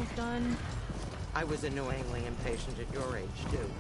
almost done? I was annoyingly impatient at your age, too.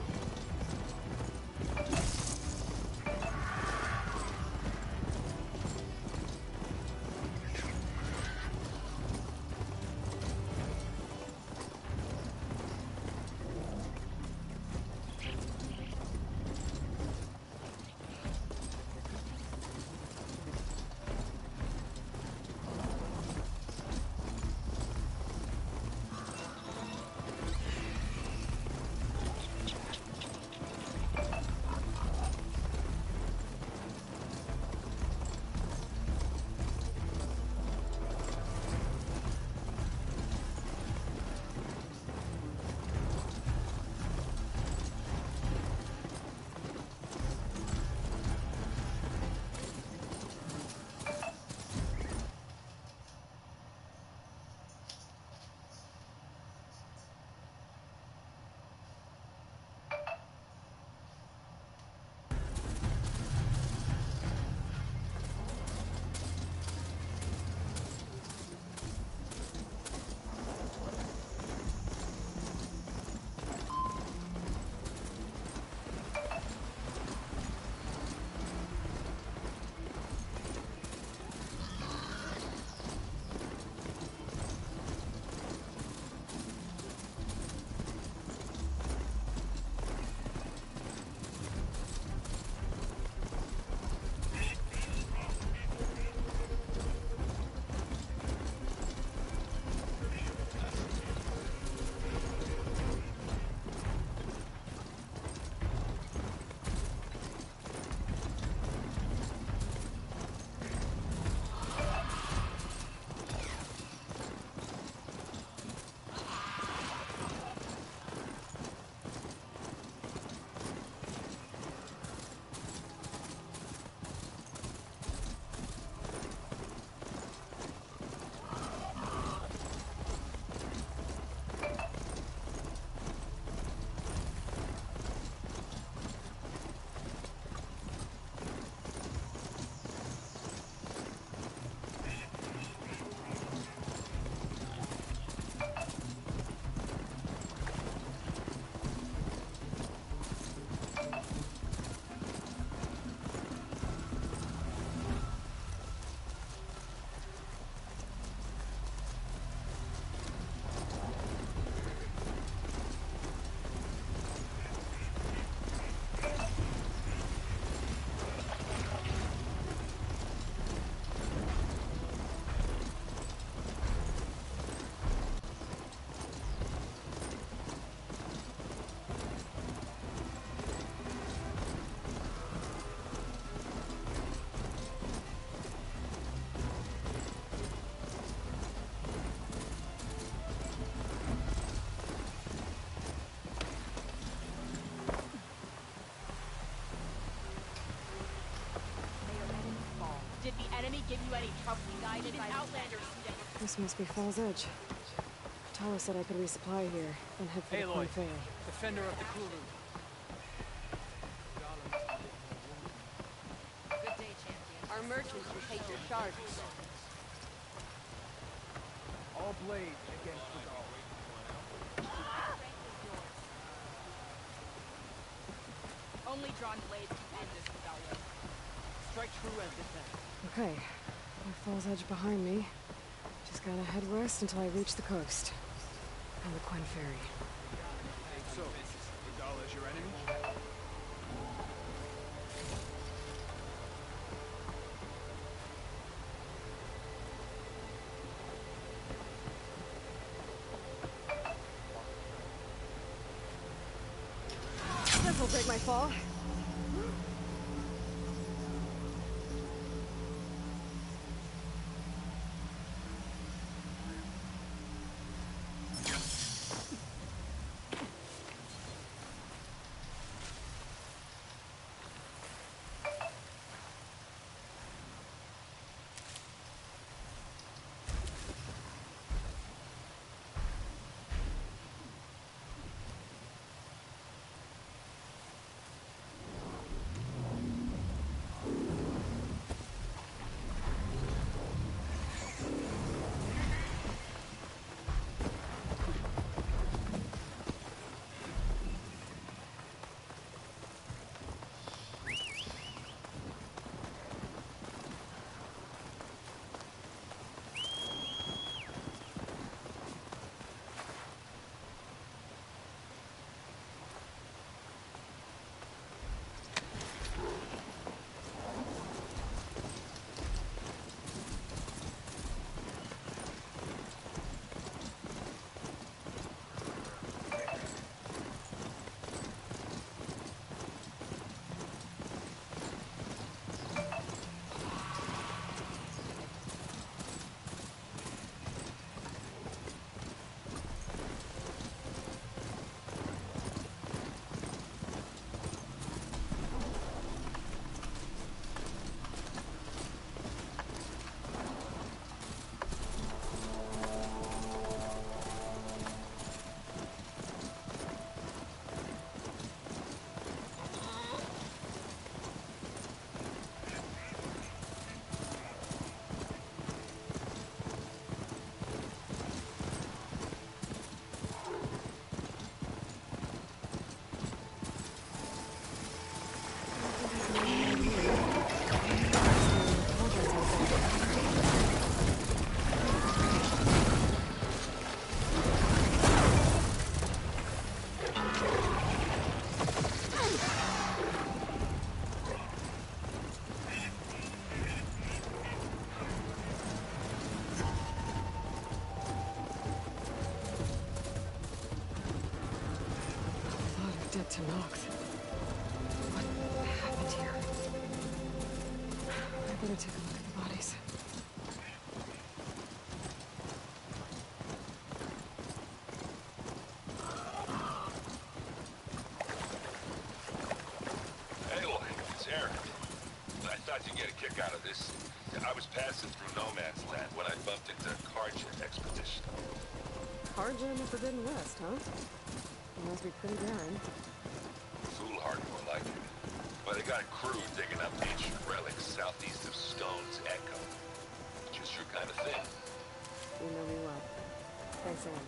Did the enemy give you any trouble? Guided by Outlanders. This must be Fall's Edge. Tala said I could resupply here, then head for the Quinn Ferry. Defender of the Kulu. Good day, champion. Our merchants will take your shards. All blades against the dog. Only drawn blades can end this rebellion. Strike true and defend. Okay, with Fall's Edge behind me, just gotta head west until I reach the coast. And the Quinn Ferry. So, Vidal is your enemy? This'll break my fall. to Nox. What happened here? I better take a look at the bodies. Aloy, it's Aaron. I thought you'd get a kick out of this. I was passing through No Man's Land when I bumped into a Karja expedition. Karja in the Forbidden West, huh? It must be pretty daring. Foolhardy, more like it. But they got a crew digging up ancient relics southeast of Stone's Echo. Just your kind of thing. You know me well. Thanks, Aaron.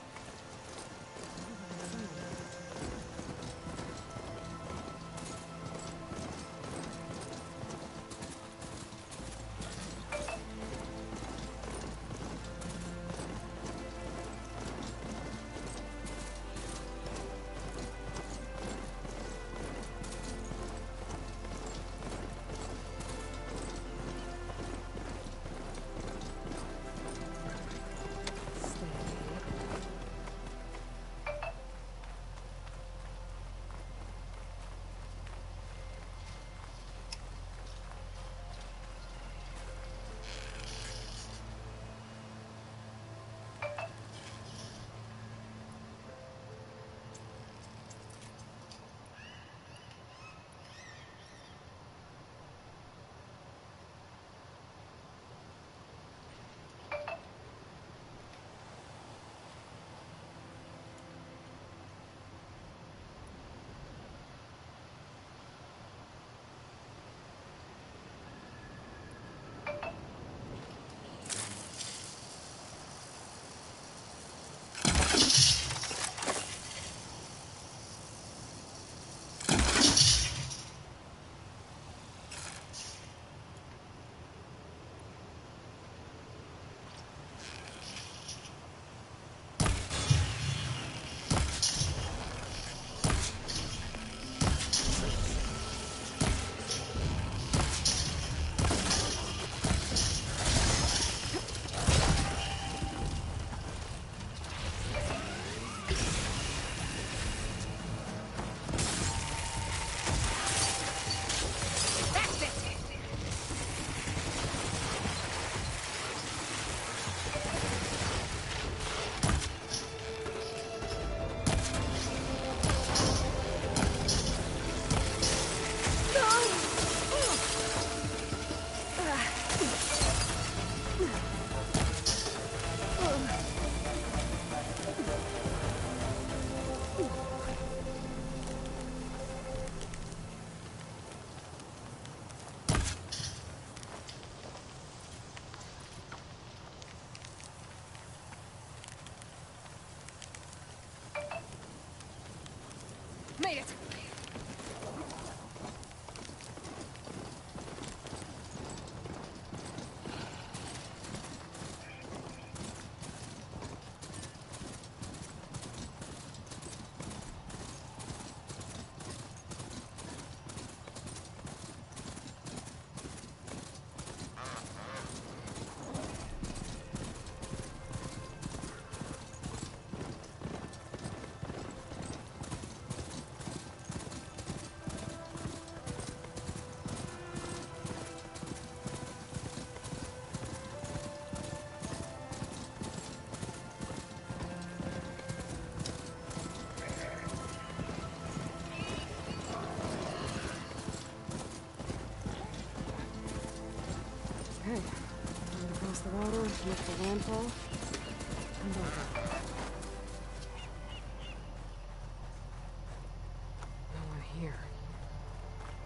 Made it! Okay. Run across the water, lift the landfall, and over. No one here.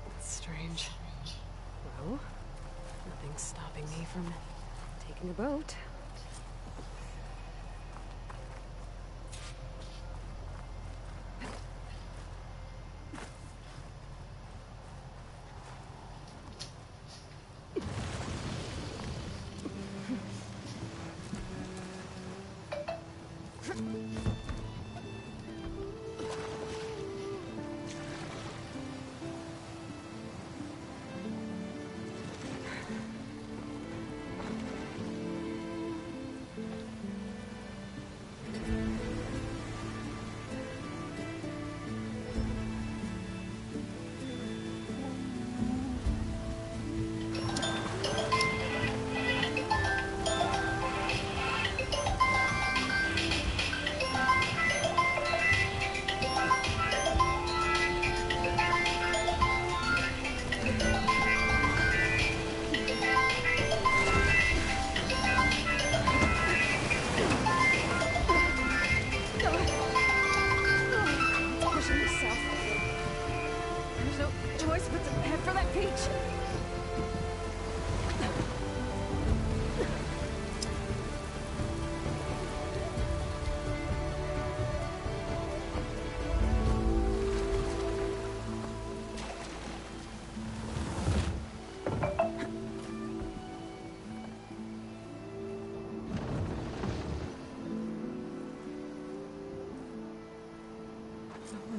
That's strange. Well, nothing's stopping me from taking a boat.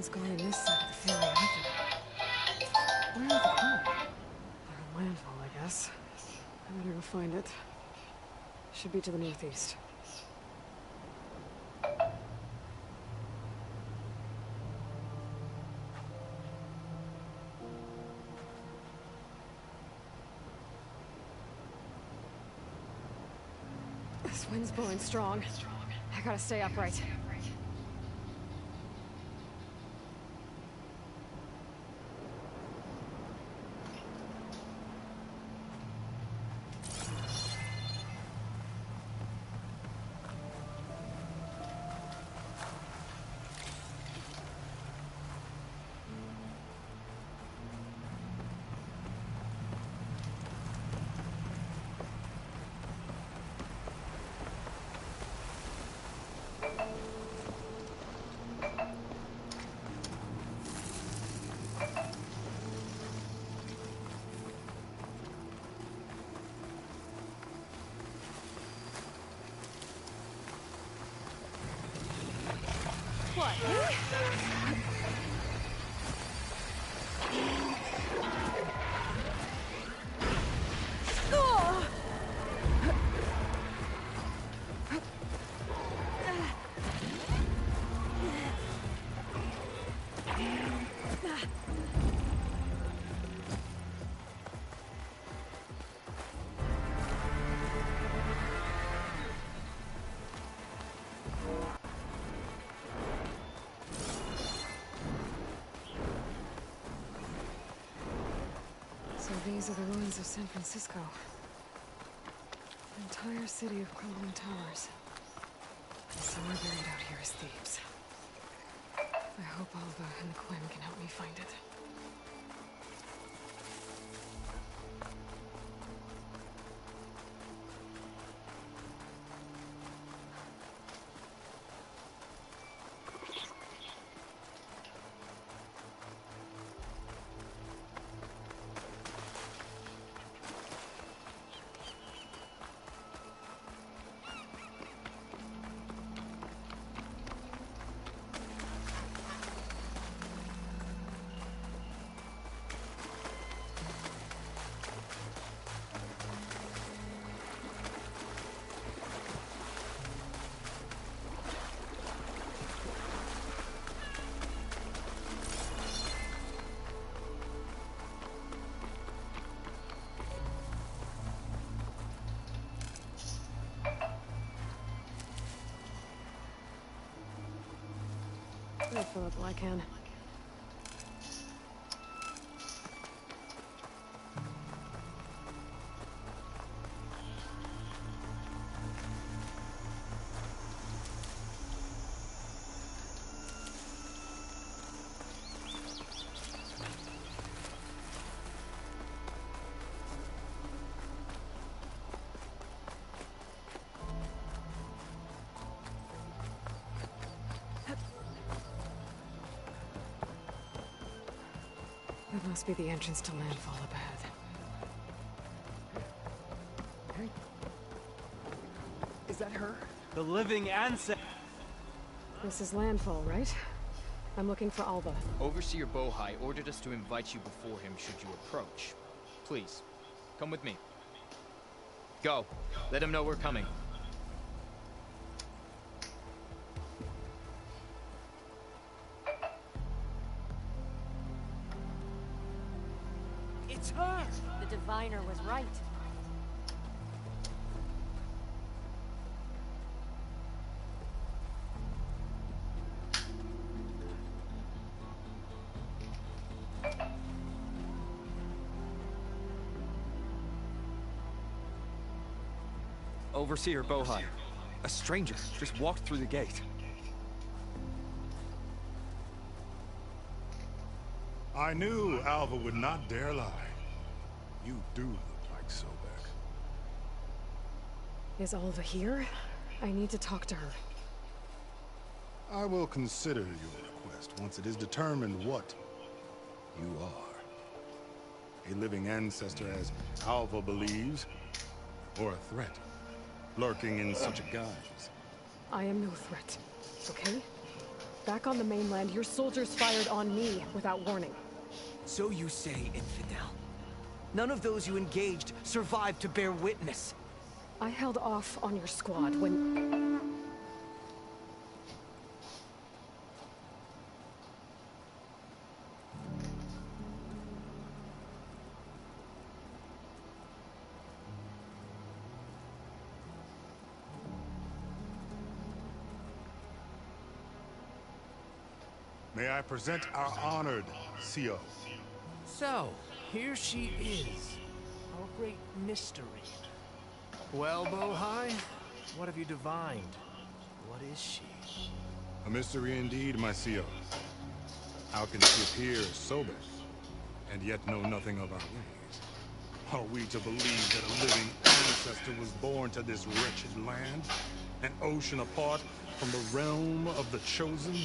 one's gone in this side of the ferry either. Where are they going? They're in landfall, I guess. I better go find it. Should be to the northeast. This wind's blowing strong. I gotta stay upright. What? So these are the ruins of San Francisco. An entire city of crumbling towers. And somewhere buried out here is Thebes. I hope Alva and the Quinn can help me find it. I'll fill up all I can. That must be the entrance to landfall up ahead. Is that her? The living ancestor. This is landfall, right? I'm looking for Alva. Overseer Bohai ordered us to invite you before him should you approach. Please, come with me. Go. Let him know we're coming. It's her! The diviner was right. Overseer Bohai. A stranger just walked through the gate. I knew Alva would not dare lie. You do look like Sobek. Is Alva here? I need to talk to her. I will consider your request once it is determined what you are. A living ancestor, as Alva believes, or a threat, lurking in such a guise. I am no threat, okay? Back on the mainland, your soldiers fired on me without warning. So you say, infidel. None of those you engaged survived to bear witness. I held off on your squad when... May I present our honored CO. So, here she is. Our great mystery. Well, Bohai, what have you divined? What is she? A mystery indeed, my CO. How can she appear sober, and yet know nothing of our ways? Are we to believe that a living ancestor was born to this wretched land? An ocean apart from the realm of the chosen?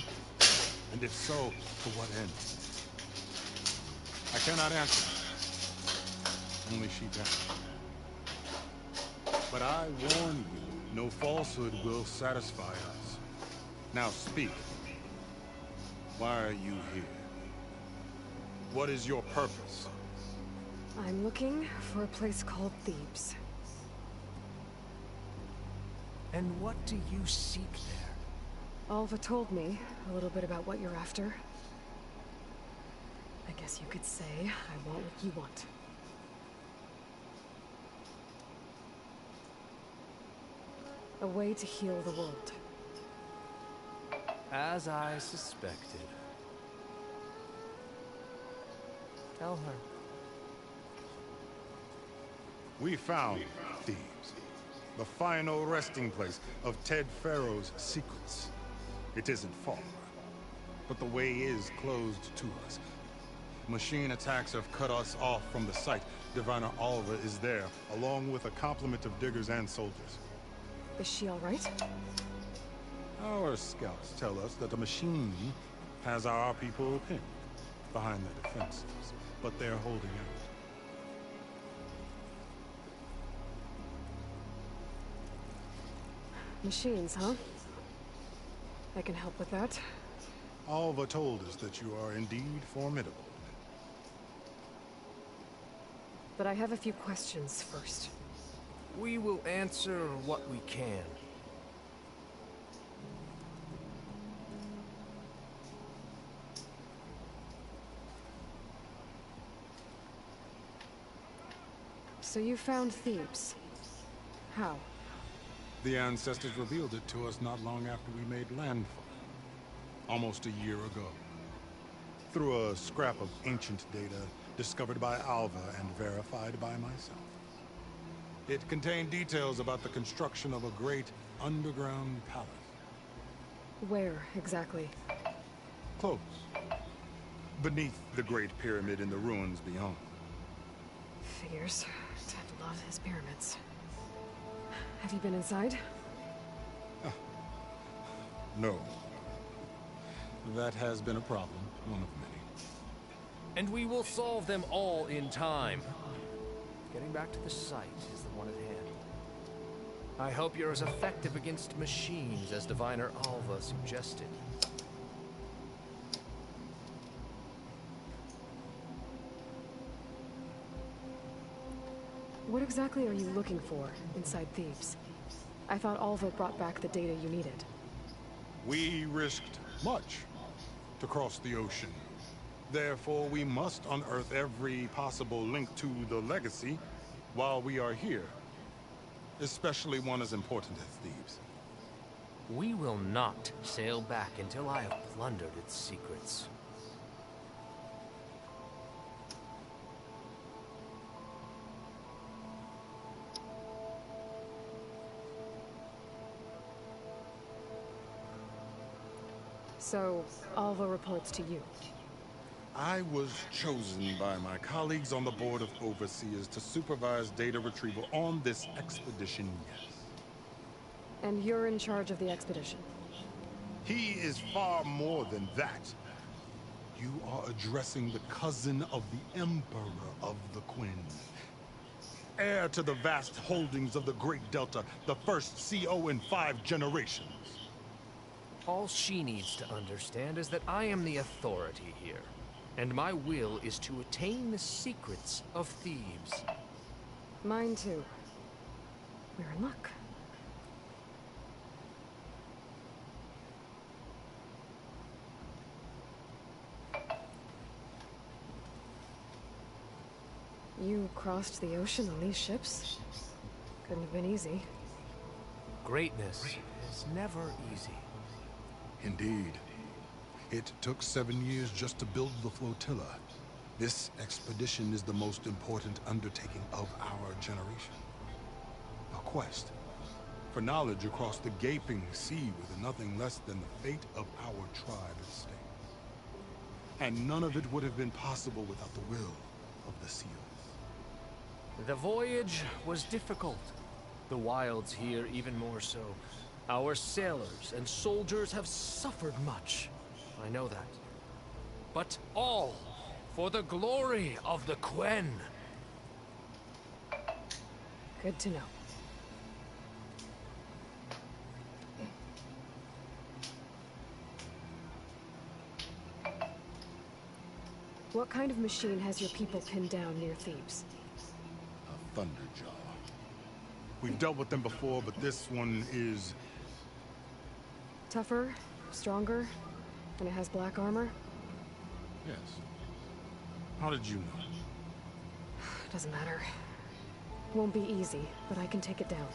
And if so, to what end? I cannot answer. Only she can. But I warn you, no falsehood will satisfy us. Now speak. Why are you here? What is your purpose? I'm looking for a place called Thebes. And what do you seek there? Alva told me a little bit about what you're after. I guess you could say I want what you want. A way to heal the world. As I suspected. Tell her. We found Thebes, the final resting place of Ted Pharaoh's secrets. It isn't far, but the way is closed to us. Machine attacks have cut us off from the site. Diviner Alva is there, along with a complement of diggers and soldiers. Is she all right? Our scouts tell us that the machine has our people pinned behind their defenses, but they're holding out. Machines, huh? I can help with that. Alva told us that you are indeed formidable. But I have a few questions first. We will answer what we can. So you found Thebes. How? The ancestors revealed it to us not long after we made landfall. Almost a year ago. Through a scrap of ancient data discovered by Alva and verified by myself. It contained details about the construction of a great underground palace. Where, exactly? Close. Beneath the Great Pyramid in the ruins beyond. Figures. Ted loved his pyramids. Have you been inside? No. That has been a problem, one of many. And we will solve them all in time. Getting back to the site is the one at hand. I hope you're as effective against machines as Diviner Alva suggested. What exactly are you looking for inside Thebes? I thought Alva brought back the data you needed. We risked much to cross the ocean. Therefore, we must unearth every possible link to the legacy while we are here. Especially one as important as Thebes. We will not sail back until I have plundered its secrets. So, Alva reports to you. I was chosen by my colleagues on the Board of Overseers to supervise data retrieval on this expedition, yes. And you're in charge of the expedition? He is far more than that. You are addressing the cousin of the Emperor of the Quinn. Heir to the vast holdings of the Great Delta, the first CO in 5 generations. All she needs to understand is that I am the authority here, and my will is to attain the secrets of Thebes. Mine too. We're in luck. You crossed the ocean on these ships? Couldn't have been easy. Greatness is never easy. Indeed. It took 7 years just to build the flotilla. This expedition is the most important undertaking of our generation. A quest for knowledge across the gaping sea with nothing less than the fate of our tribe at stake. And none of it would have been possible without the will of the seals. The voyage was difficult. The wilds here even more so. Our sailors and soldiers have suffered much. I know that. But all for the glory of the Quen. Good to know. What kind of machine has your people pinned down near Thebes? A thunderjaw. We've dealt with them before, but this one is... Tougher? Stronger? And it has black armor? Yes. How did you know? Doesn't matter. Won't be easy, but I can take it down.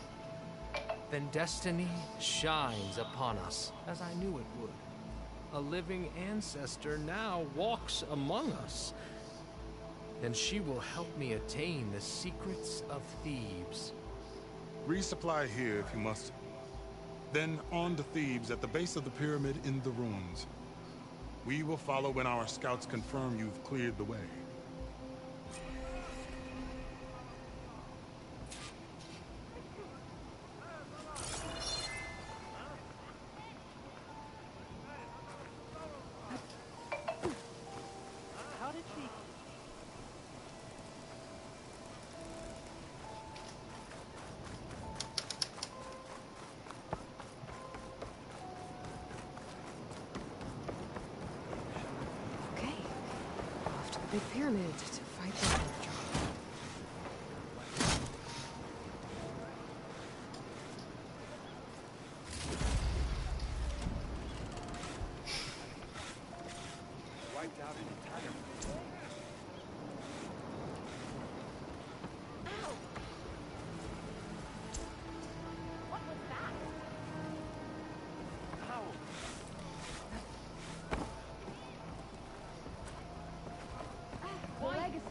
Then destiny shines upon us, as I knew it would. A living ancestor now walks among us. And she will help me attain the secrets of Thebes. Resupply here if you must. Then on to Thebes at the base of the pyramid in the ruins. We will follow when our scouts confirm you've cleared the way. Big pyramid to fight the thunderjaw. Wiped out an entire... What was that? Ow! The legacy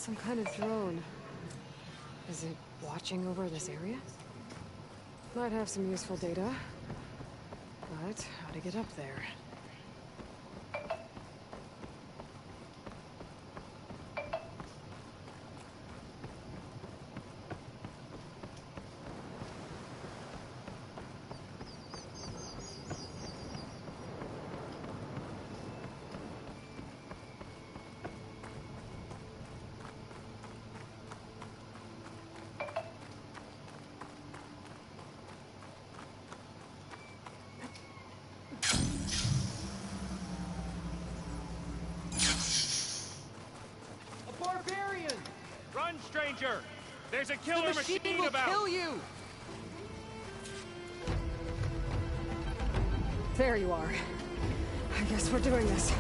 Some kind of drone. Is it watching over this area? Might have some useful data. But how to get up there? Run, stranger! There's a killer machine will about! kill you! There you are. I guess we're doing this.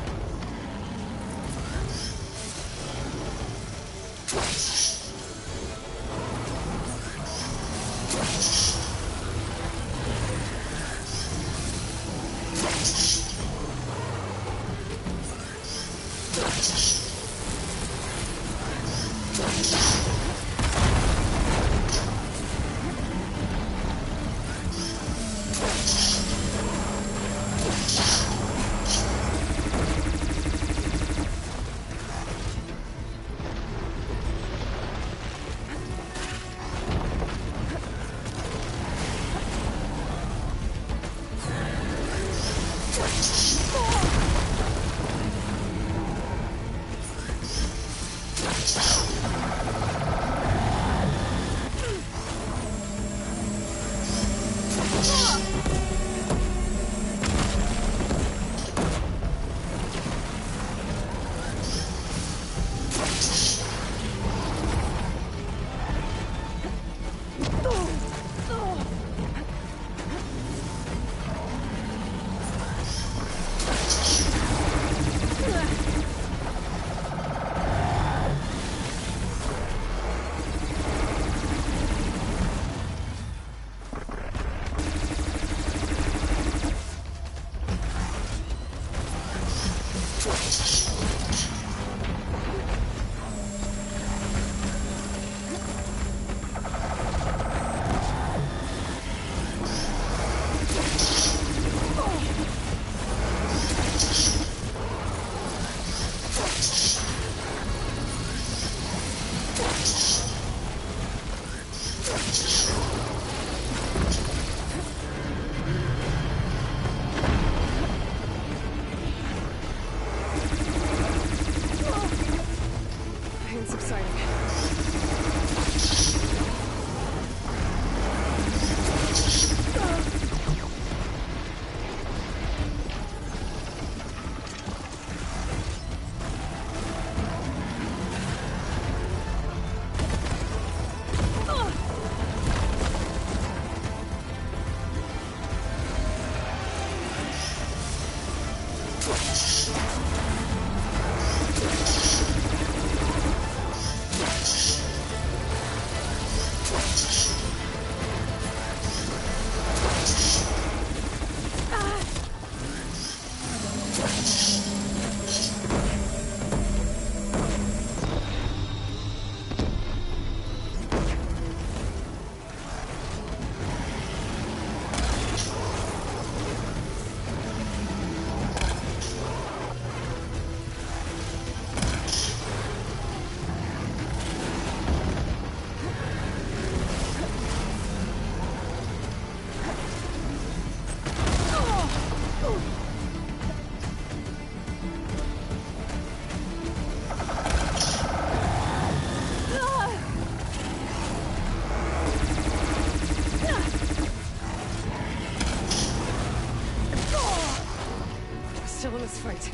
Still in this fight.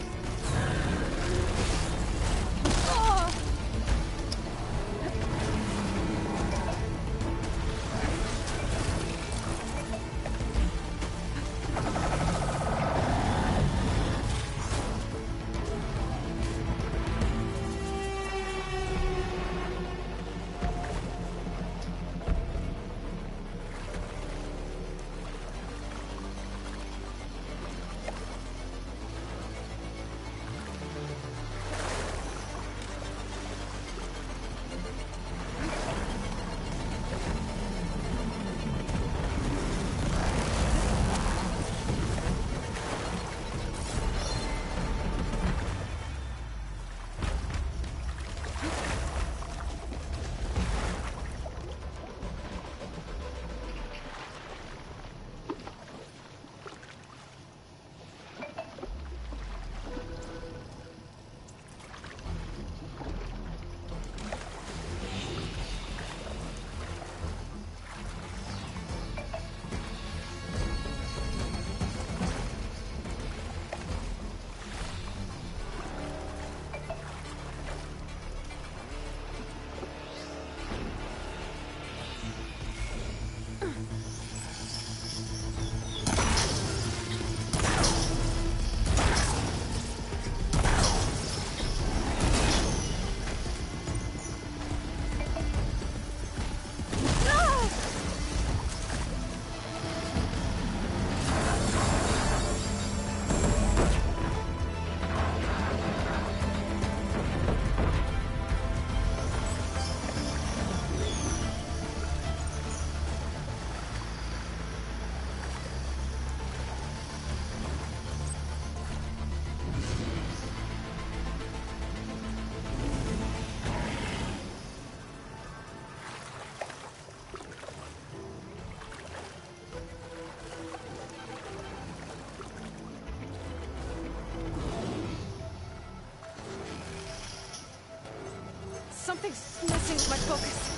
Something's messing with my focus.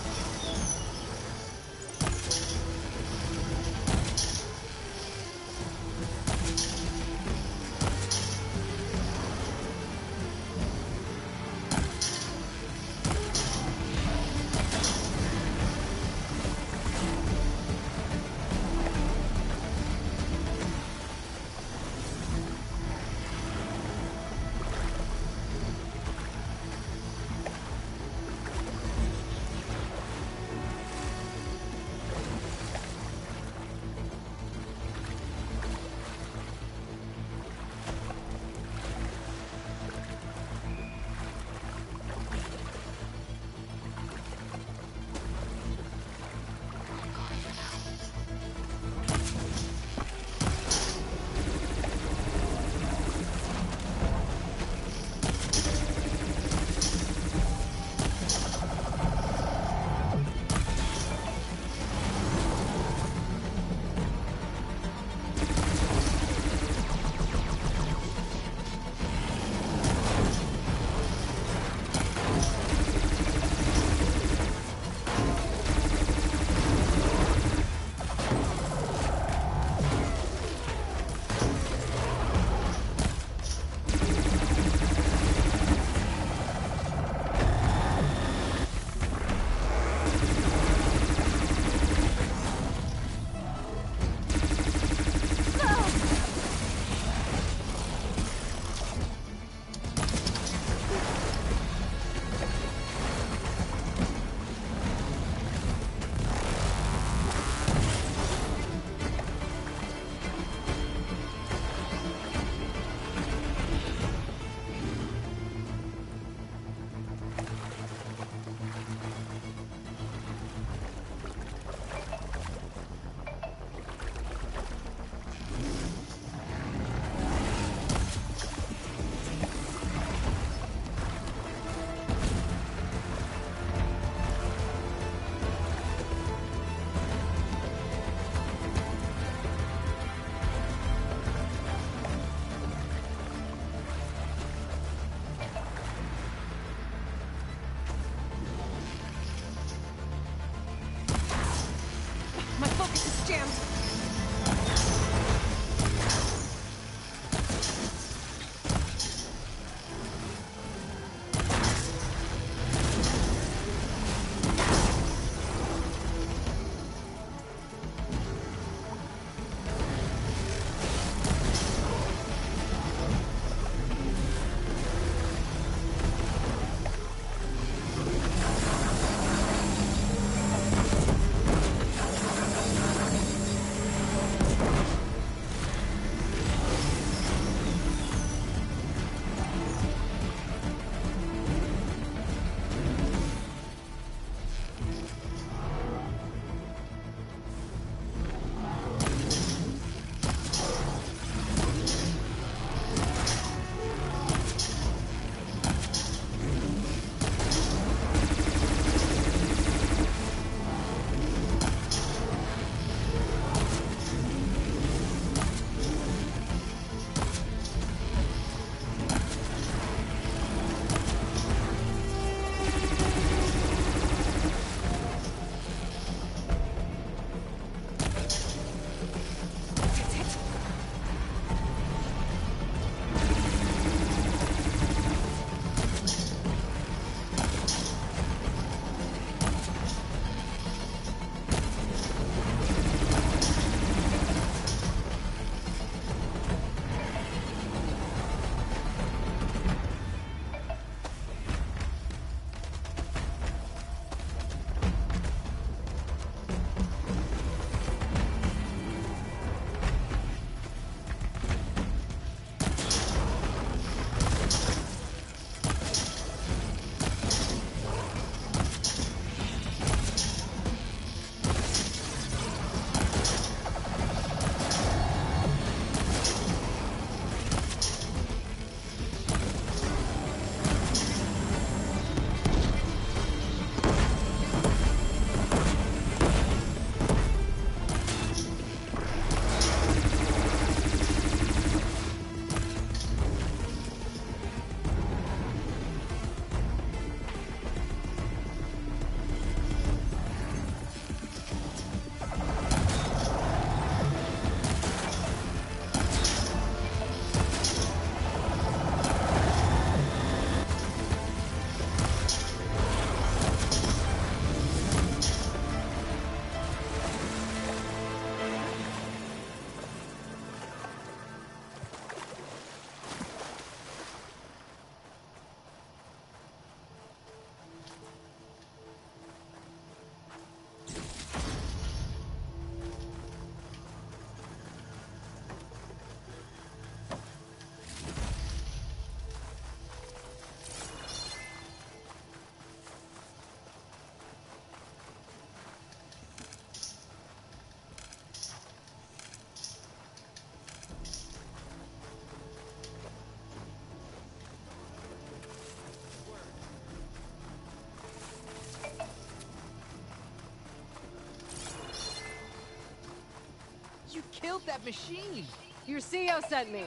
built that machine? Your CEO sent me.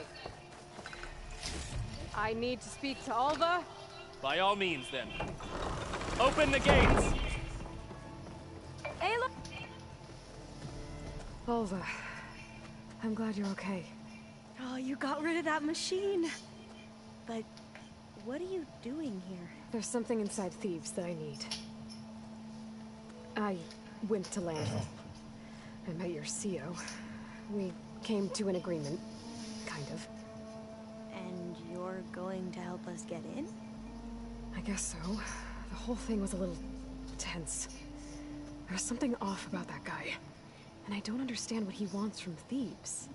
I need to speak to Alva. By all means, then. Open the gates! Ayla! Alva, I'm glad you're okay. Oh, you got rid of that machine. But what are you doing here? There's something inside Thieves that I need. I went to landfall. I met your CEO. We came to an agreement, kind of. And you're going to help us get in? I guess so. The whole thing was a little tense. There was something off about that guy. And I don't understand what he wants from Thebes.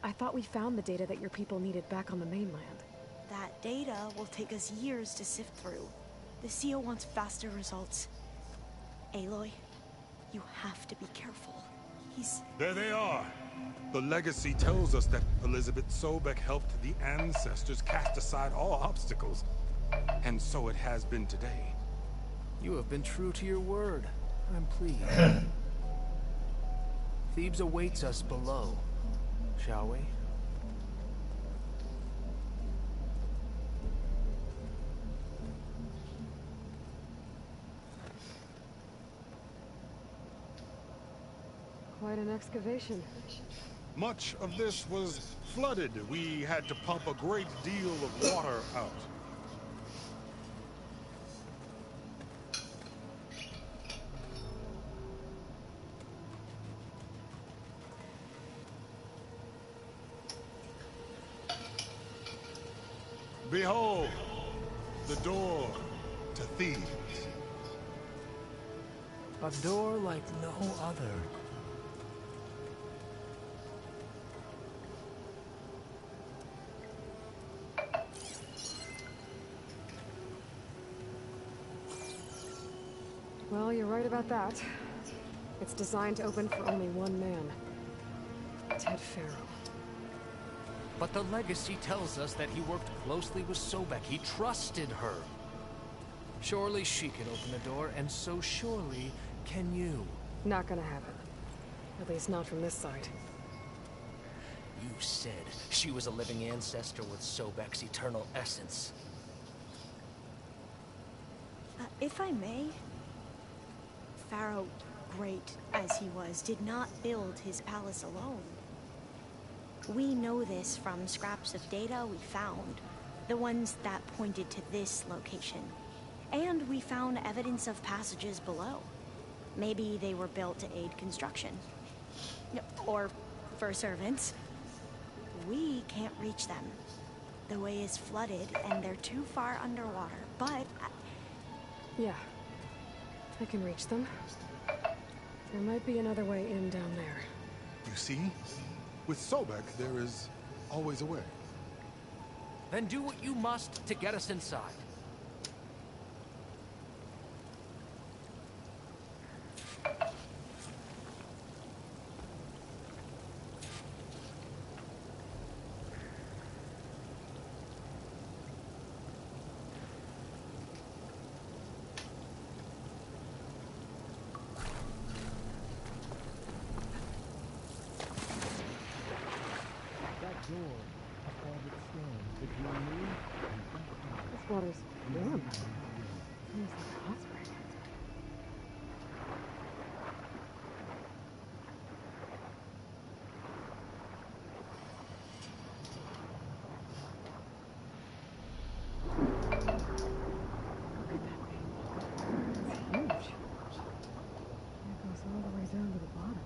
I thought we found the data that your people needed back on the mainland. That data will take us years to sift through. The CEO wants faster results. Aloy, you have to be careful. There they are! The legacy tells us that Elizabeth Sobek helped the ancestors cast aside all obstacles. And so it has been today. You have been true to your word. I'm pleased. Thebes awaits us below. Shall we? Quite an excavation. Much of this was flooded. We had to pump a great deal of water out. Behold, the door to Thebes. A door like no other. Well, you're right about that. It's designed to open for only one man. Ted Farrow. But the legacy tells us that he worked closely with Sobek. He trusted her. Surely she can open the door, and so surely can you. Not gonna happen. At least not from this side. You said she was a living ancestor with Sobek's eternal essence. If I may, Pharaoh, great as he was, did not build his palace alone. We know this from scraps of data we found, the ones that pointed to this location. And we found evidence of passages below. Maybe they were built to aid construction. Or for servants. We can't reach them. The way is flooded and they're too far underwater, but... Yeah. I can reach them. There might be another way in down there. You see? With Sobek, there is always a way. Then do what you must to get us inside. This water's warm. Seems like a hot spring. Look at that thing. It's huge. It goes all the way down to the bottom.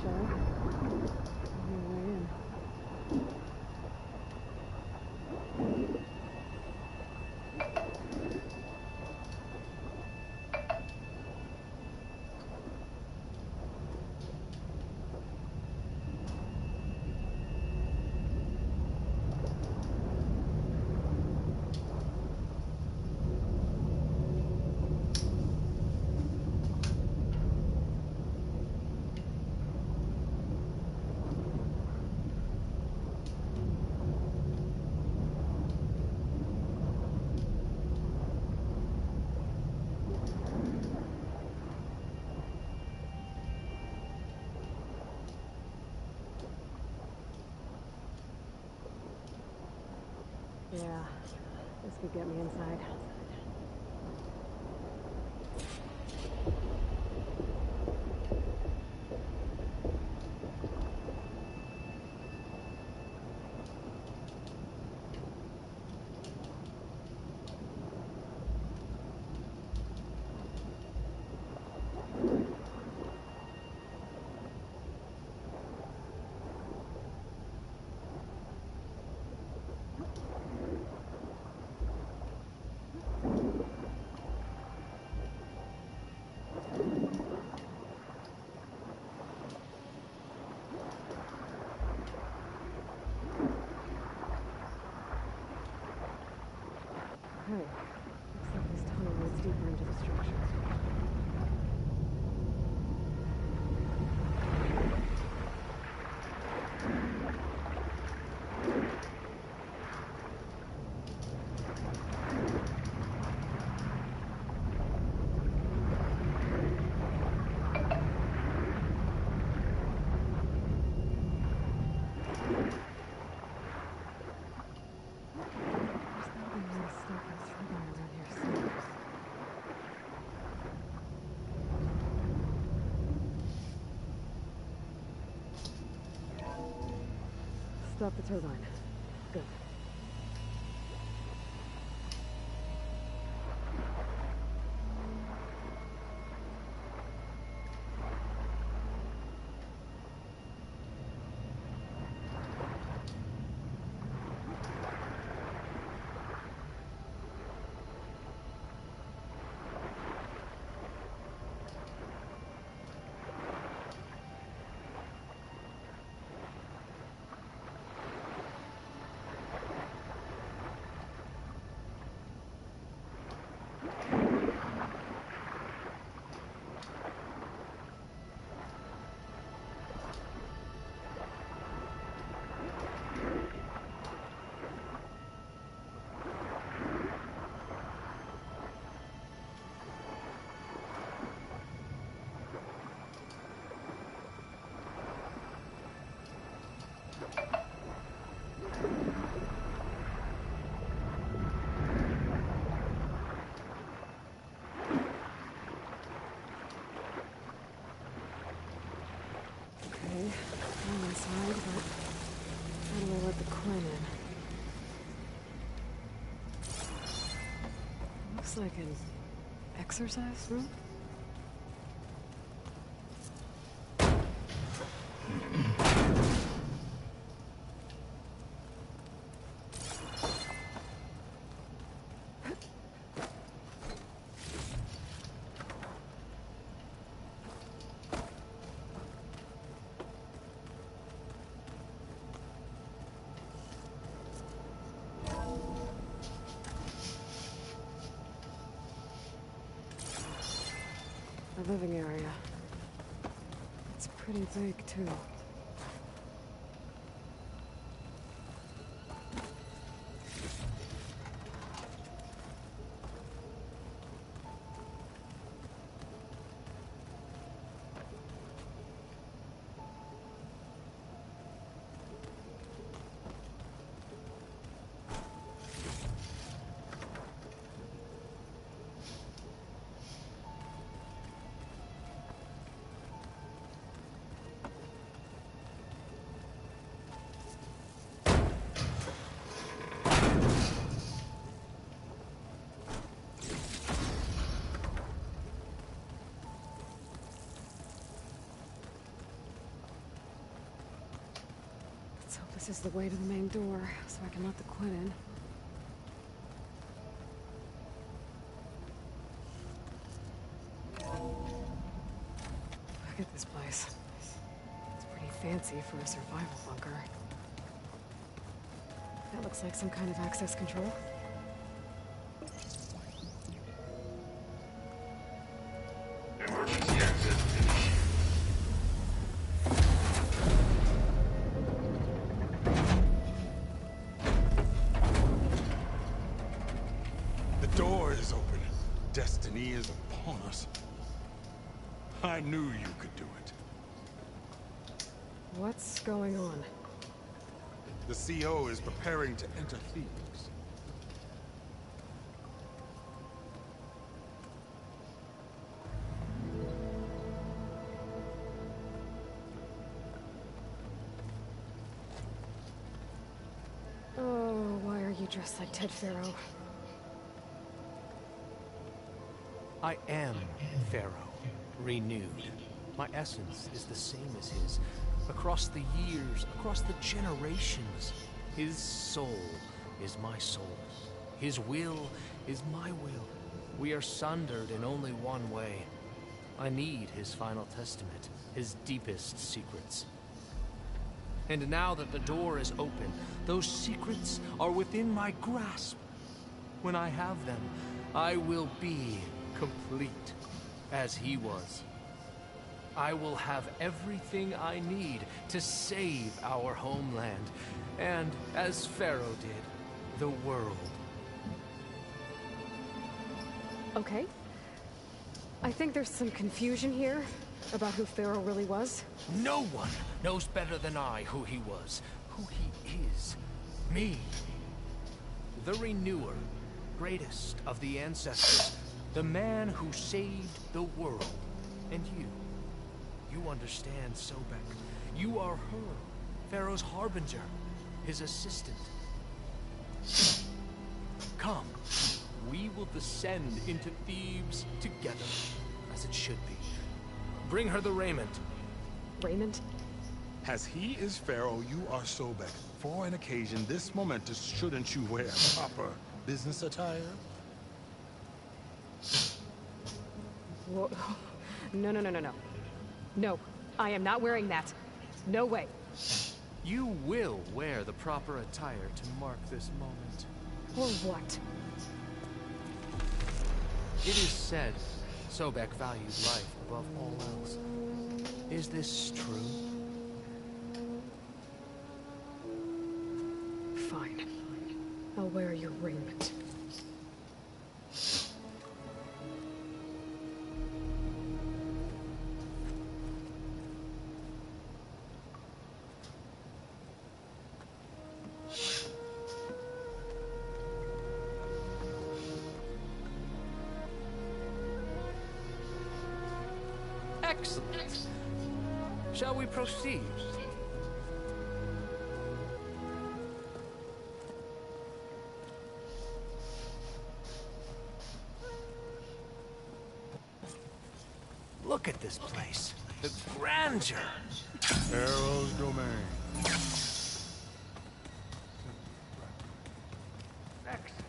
shall we? On your way in. Yeah, this could get me inside. Hey, looks like this tunnel leads deeper into the structure. Stop the turbine. Good. I'm inside, but how do I let the Quinn in? Looks like an exercise room? The living area. It's pretty big, too. This is the way to the main door, so I can let the Quinn in. Look at this place. It's pretty fancy for a survival bunker. That looks like some kind of access control. Emergency access. The door is open. Destiny is upon us. I knew you could do it. What's going on? The CO is preparing to enter Thebes. Oh, why are you dressed like Ted Pharaoh? I am Pharaoh, renewed. My essence is the same as his. Across the years, across the generations, his soul is my soul. His will is my will. We are sundered in only one way. I need his final testament, his deepest secrets. And now that the door is open, those secrets are within my grasp. When I have them, I will be complete, as he was. I will have everything I need to save our homeland, and, as Pharaoh did, the world. Okay. I think there's some confusion here about who Pharaoh really was. No one knows better than I who he was, who he is. Me. The Renewer, greatest of the ancestors, the man who saved the world. And you. You understand, Sobek. You are her, Pharaoh's harbinger, his assistant. Come, we will descend into Thebes together, as it should be. Bring her the raiment. Raiment? As he is Pharaoh, you are Sobek. For an occasion this momentous, shouldn't you wear proper business attire? Whoa. No, no, no, no, no. No, I am not wearing that. No way. You will wear the proper attire to mark this moment. Or what? It is said Sobek valued life above all else. Is this true? Fine. I'll wear your raiment. Excellent. Shall we proceed? Look at this place. The grandeur. Pharaoh's domain. Excellent.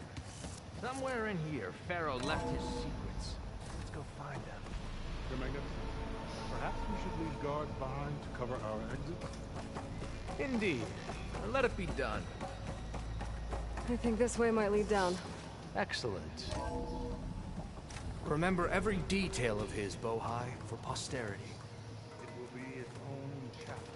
Somewhere in here, Pharaoh left his secrets. Let's go find them. Your Magnificence, perhaps we should leave guards behind to cover our exit? Indeed. Let it be done. I think this way might lead down. Excellent. Remember every detail of his, Bohai, for posterity. It will be its own chapter.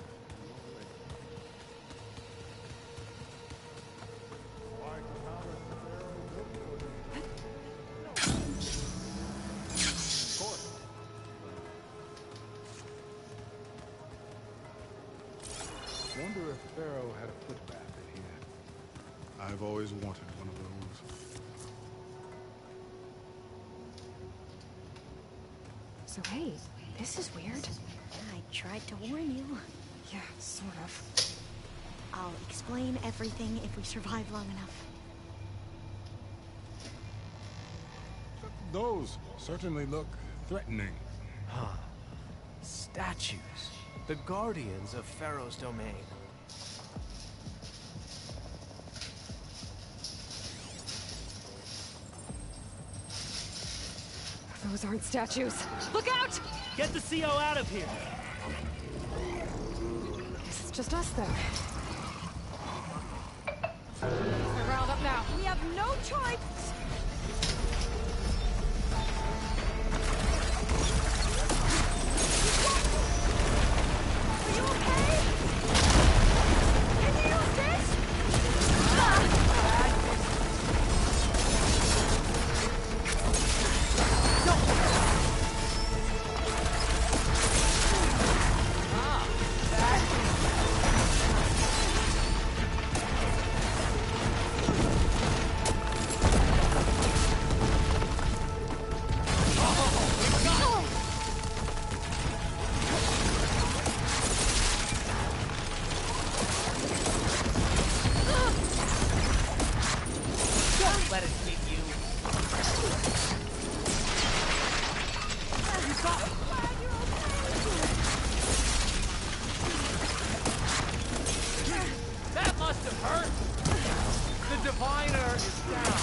Wonder if Pharaoh had a footbath in here. I've always wanted one of those. So hey, this is weird. I tried to warn you. Yeah, sort of. I'll explain everything if we survive long enough. Those certainly look threatening. Huh. Statues. The guardians of Pharaoh's domain. Those aren't statues. Look out! Get the CO out of here! Guess it's just us then. We're riled up now. We have no choice. Are you okay? Can you use this? Let it get you. That must have hurt. The diviner is down.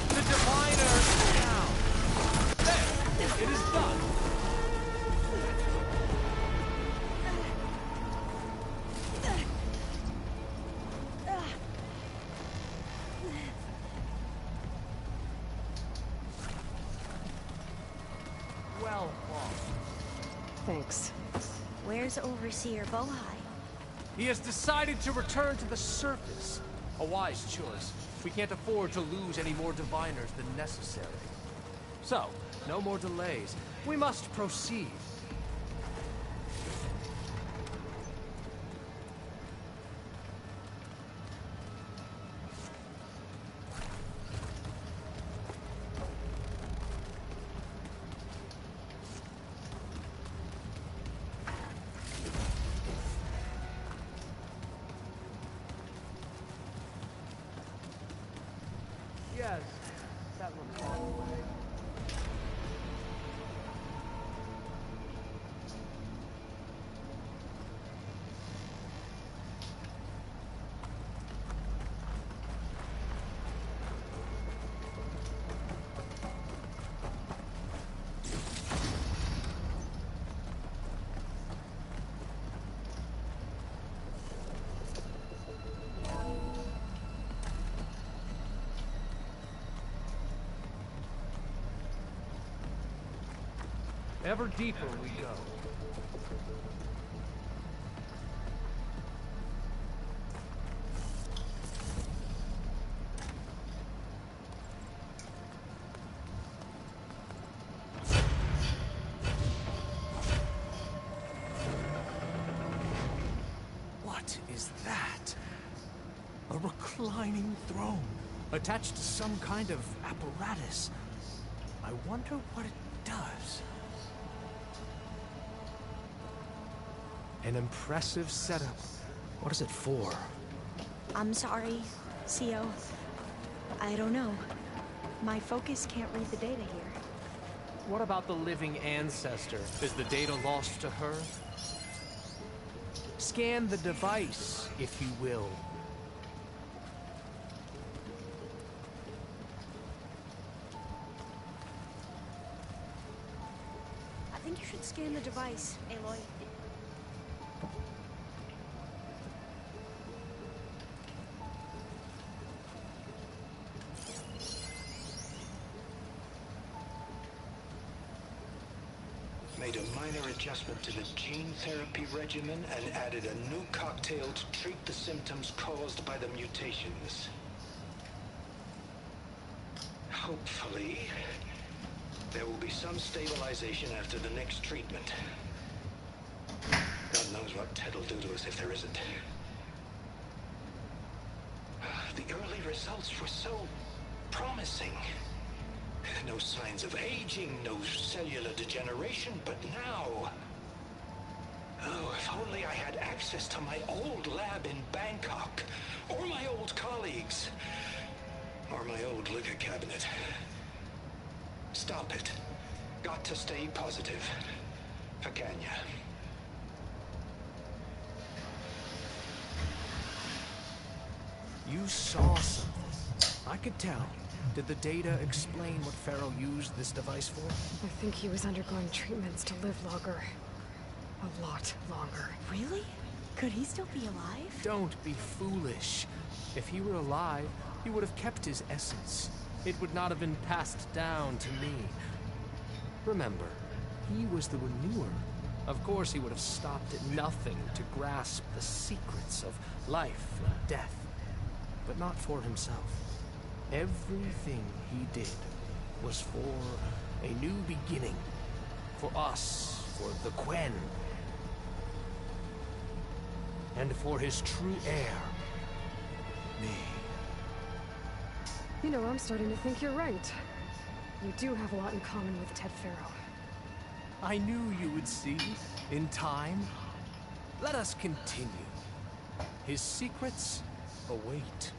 The diviner is down. There, it is done. Well fought. Thanks. Where's Overseer Bohai? He has decided to return to the surface. A wise choice. We can't afford to lose any more diviners than necessary. So, no more delays. We must proceed. Yes, that looks far away. Ever deeper we go. What is that? A reclining throne, attached to some kind of apparatus. I wonder what it does. An impressive setup. What is it for? I'm sorry, CO. I don't know. My focus can't read the data here. What about the living ancestor? Is the data lost to her? Scan the device, if you will. I think you should scan the device, Aloy. Made a minor adjustment to the gene therapy regimen and added a new cocktail to treat the symptoms caused by the mutations. Hopefully, there will be some stabilization after the next treatment. God knows what Ted will do to us if there isn't. The early results were so promising. No signs of aging, no cellular degeneration, but now... Oh, if only I had access to my old lab in Bangkok, or my old colleagues, or my old liquor cabinet. Stop it. Got to stay positive. Paganya. You saw something. I could tell. Did the data explain what Pharaoh used this device for? I think he was undergoing treatments to live longer. A lot longer. Really? Could he still be alive? Don't be foolish. If he were alive, he would have kept his essence. It would not have been passed down to me. Remember, he was the renewer. Of course he would have stopped at nothing to grasp the secrets of life and death. But not for himself. Everything he did was for a new beginning. For us, for the Quen. And for his true heir, me. You know, I'm starting to think you're right. You do have a lot in common with Ted Pharaoh. I knew you would see, in time. Let us continue. His secrets await.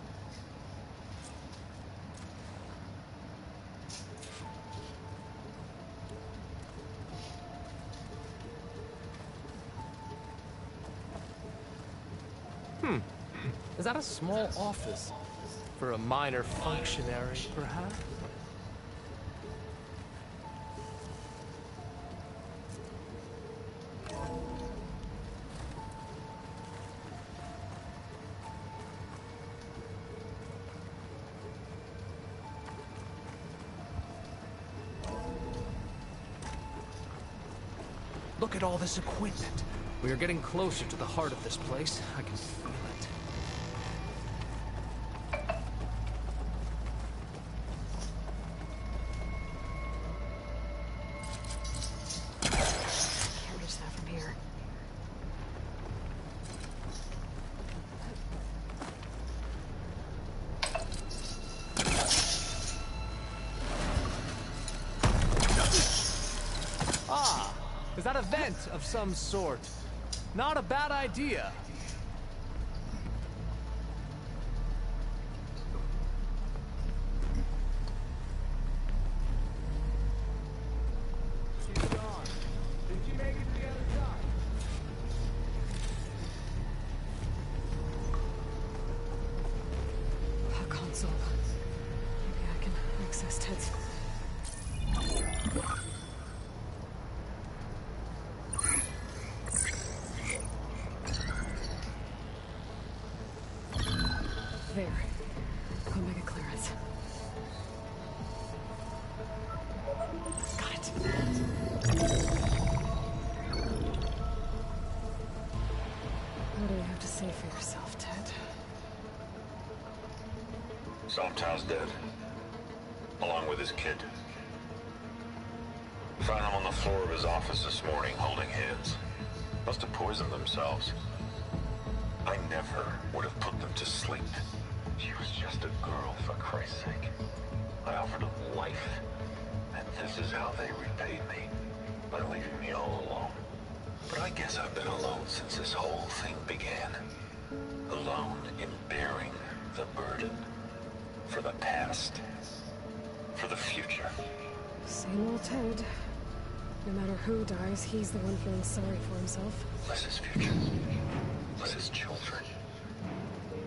Is that a small office? For a minor functionary, perhaps? Look at all this equipment. We are getting closer to the heart of this place. I can feel it. Can't reach that from here. Ah! Is that a vent of some sort? Not a bad idea. She's gone. Did you make it to the other side? A console. Maybe I can access Ted's. There. Omega clearance. Got it. What do you have to say for yourself, Ted? Sometown's dead. Along with his kid. Found them on the floor of his office this morning, holding hands. Must have poisoned themselves. I never would have put them to sleep. She was just a girl, for Christ's sake. I offered them life, and this is how they repaid me, by leaving me all alone. But I guess I've been alone since this whole thing began. Alone in bearing the burden. For the past. For the future. Same old Ted. No matter who dies, he's the one feeling sorry for himself. Less his future. Less his children.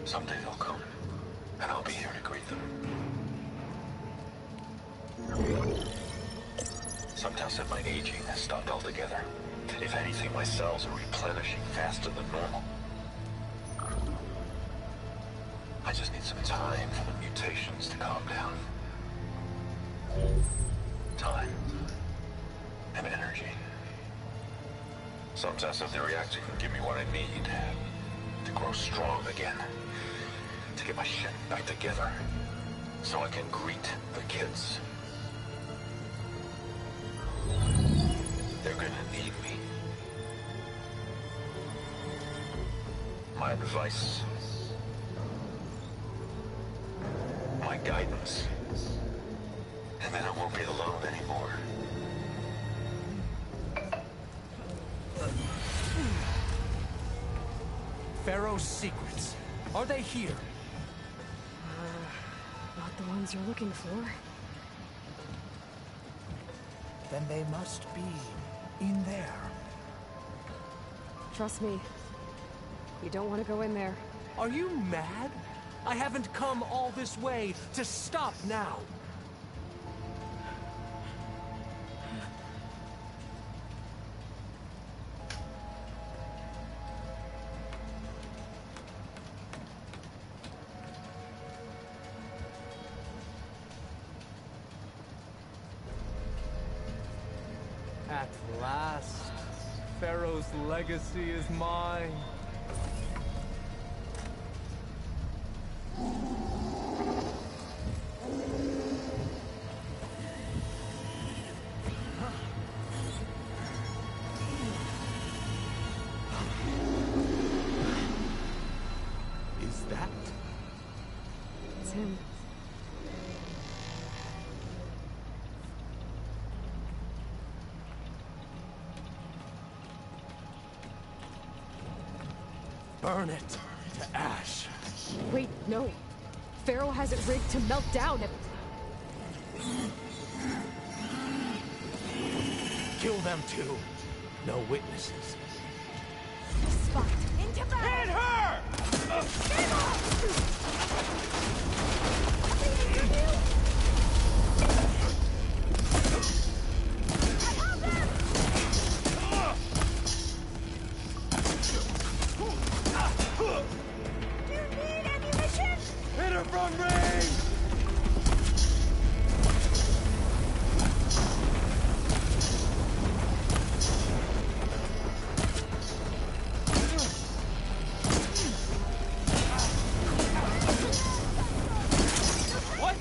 Someday they'll come. And I'll be here to greet them. Sometimes said my aging has stopped altogether. If anything, my cells are replenishing faster than normal. I just need some time for the mutations to calm down. Time. And energy. Sometimes if the reactor can give me what I need to grow strong again. To get my shit back together. So I can greet the kids. They're gonna need me. My advice. My guidance. And then I won't be alone anymore. Pharaoh's secrets. Are they here? Not the ones you're looking for. Then they must be in there. Trust me. You don't want to go in there. Are you mad? I haven't come all this way to stop now. At last, Pharaoh's legacy is mine. Is that? It's him. Burn it to ash. Wait, no. Pharaoh has it rigged to melt down if... Kill them too. No witnesses. Spot. Into battle! Hit her! Hit her from range! What?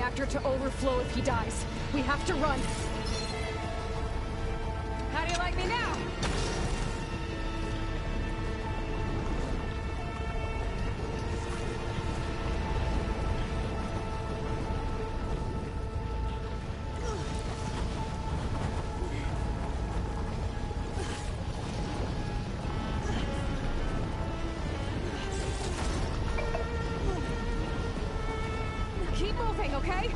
reactor to overflow if he dies. We have to run. How do you like me now? Keep moving, okay?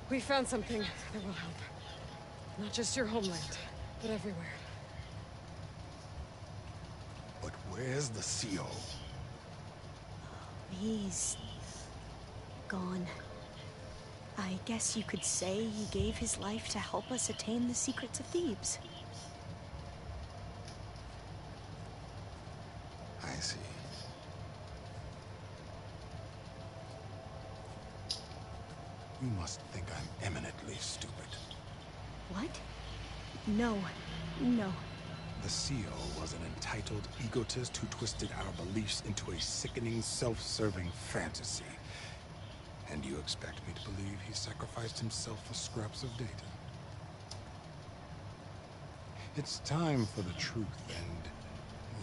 We found something that will help. Not just your homeland, but everywhere. But where's the CO? He's gone. I guess you could say he gave his life to help us attain the secrets of Thebes. I see. You must think I'm eminently stupid. What? No. No. The CO was an entitled egotist who twisted our beliefs into a sickening, self-serving fantasy. And you expect me to believe he sacrificed himself for scraps of data? It's time for the truth, and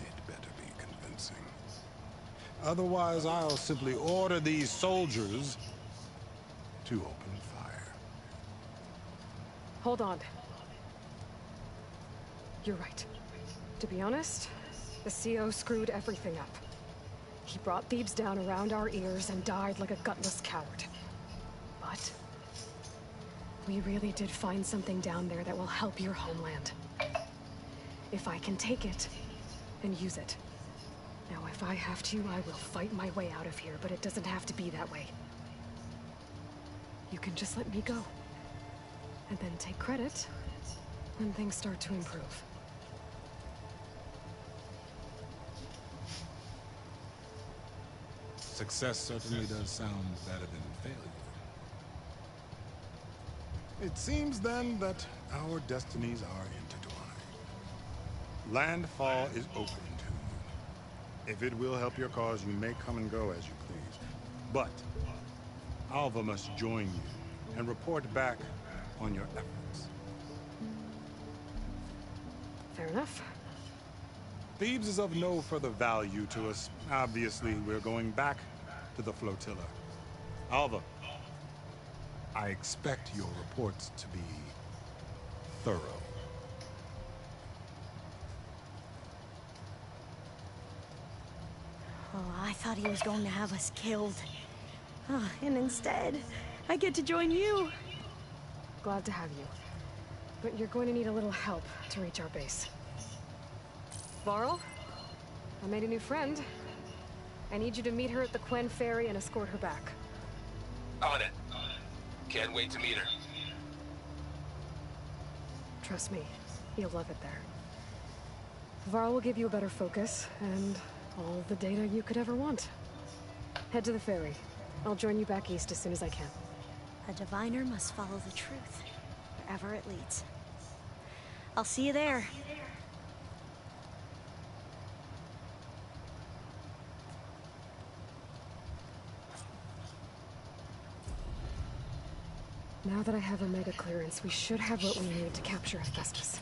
it better be convincing. Otherwise, I'll simply order these soldiers to open fire. Hold on. You're right. To be honest, the CO screwed everything up. He brought Thebes down around our ears and died like a gutless coward. But we really did find something down there that will help your homeland. If I can take it, then use it. Now, if I have to, I will fight my way out of here, but it doesn't have to be that way. You can just let me go. And then take credit when things start to improve. Success certainly does sound better than failure. It seems then that our destinies are intertwined. Landfall is open to you. If it will help your cause, you may come and go as you please. But Alva must join you and report back on your efforts. Fair enough. Thebes is of no further value to us. Obviously, we're going back to the flotilla. Alva, I expect your reports to be thorough. Oh, I thought he was going to have us killed. Oh, and instead, I get to join you. Glad to have you. But you're going to need a little help to reach our base. Varl, I made a new friend. I need you to meet her at the Quen Ferry and escort her back. On it. Can't wait to meet her. Trust me, you'll love it there. Varl will give you a better focus, and all the data you could ever want. Head to the ferry. I'll join you back east as soon as I can. A diviner must follow the truth, wherever it leads. I'll see you there. Now that I have Omega clearance, we should have what we need to capture Hephaestus.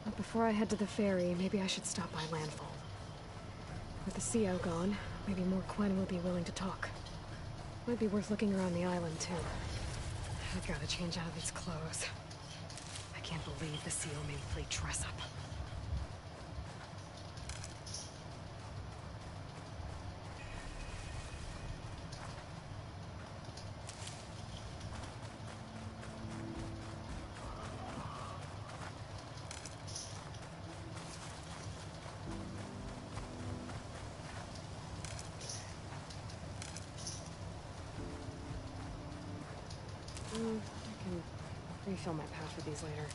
But before I head to the ferry, maybe I should stop by Landfall. With the CO gone, maybe more Quen will be willing to talk. Might be worth looking around the island, too. I've got to change out of these clothes. I can't believe the CO made me play dress up. I can refill my path with these later.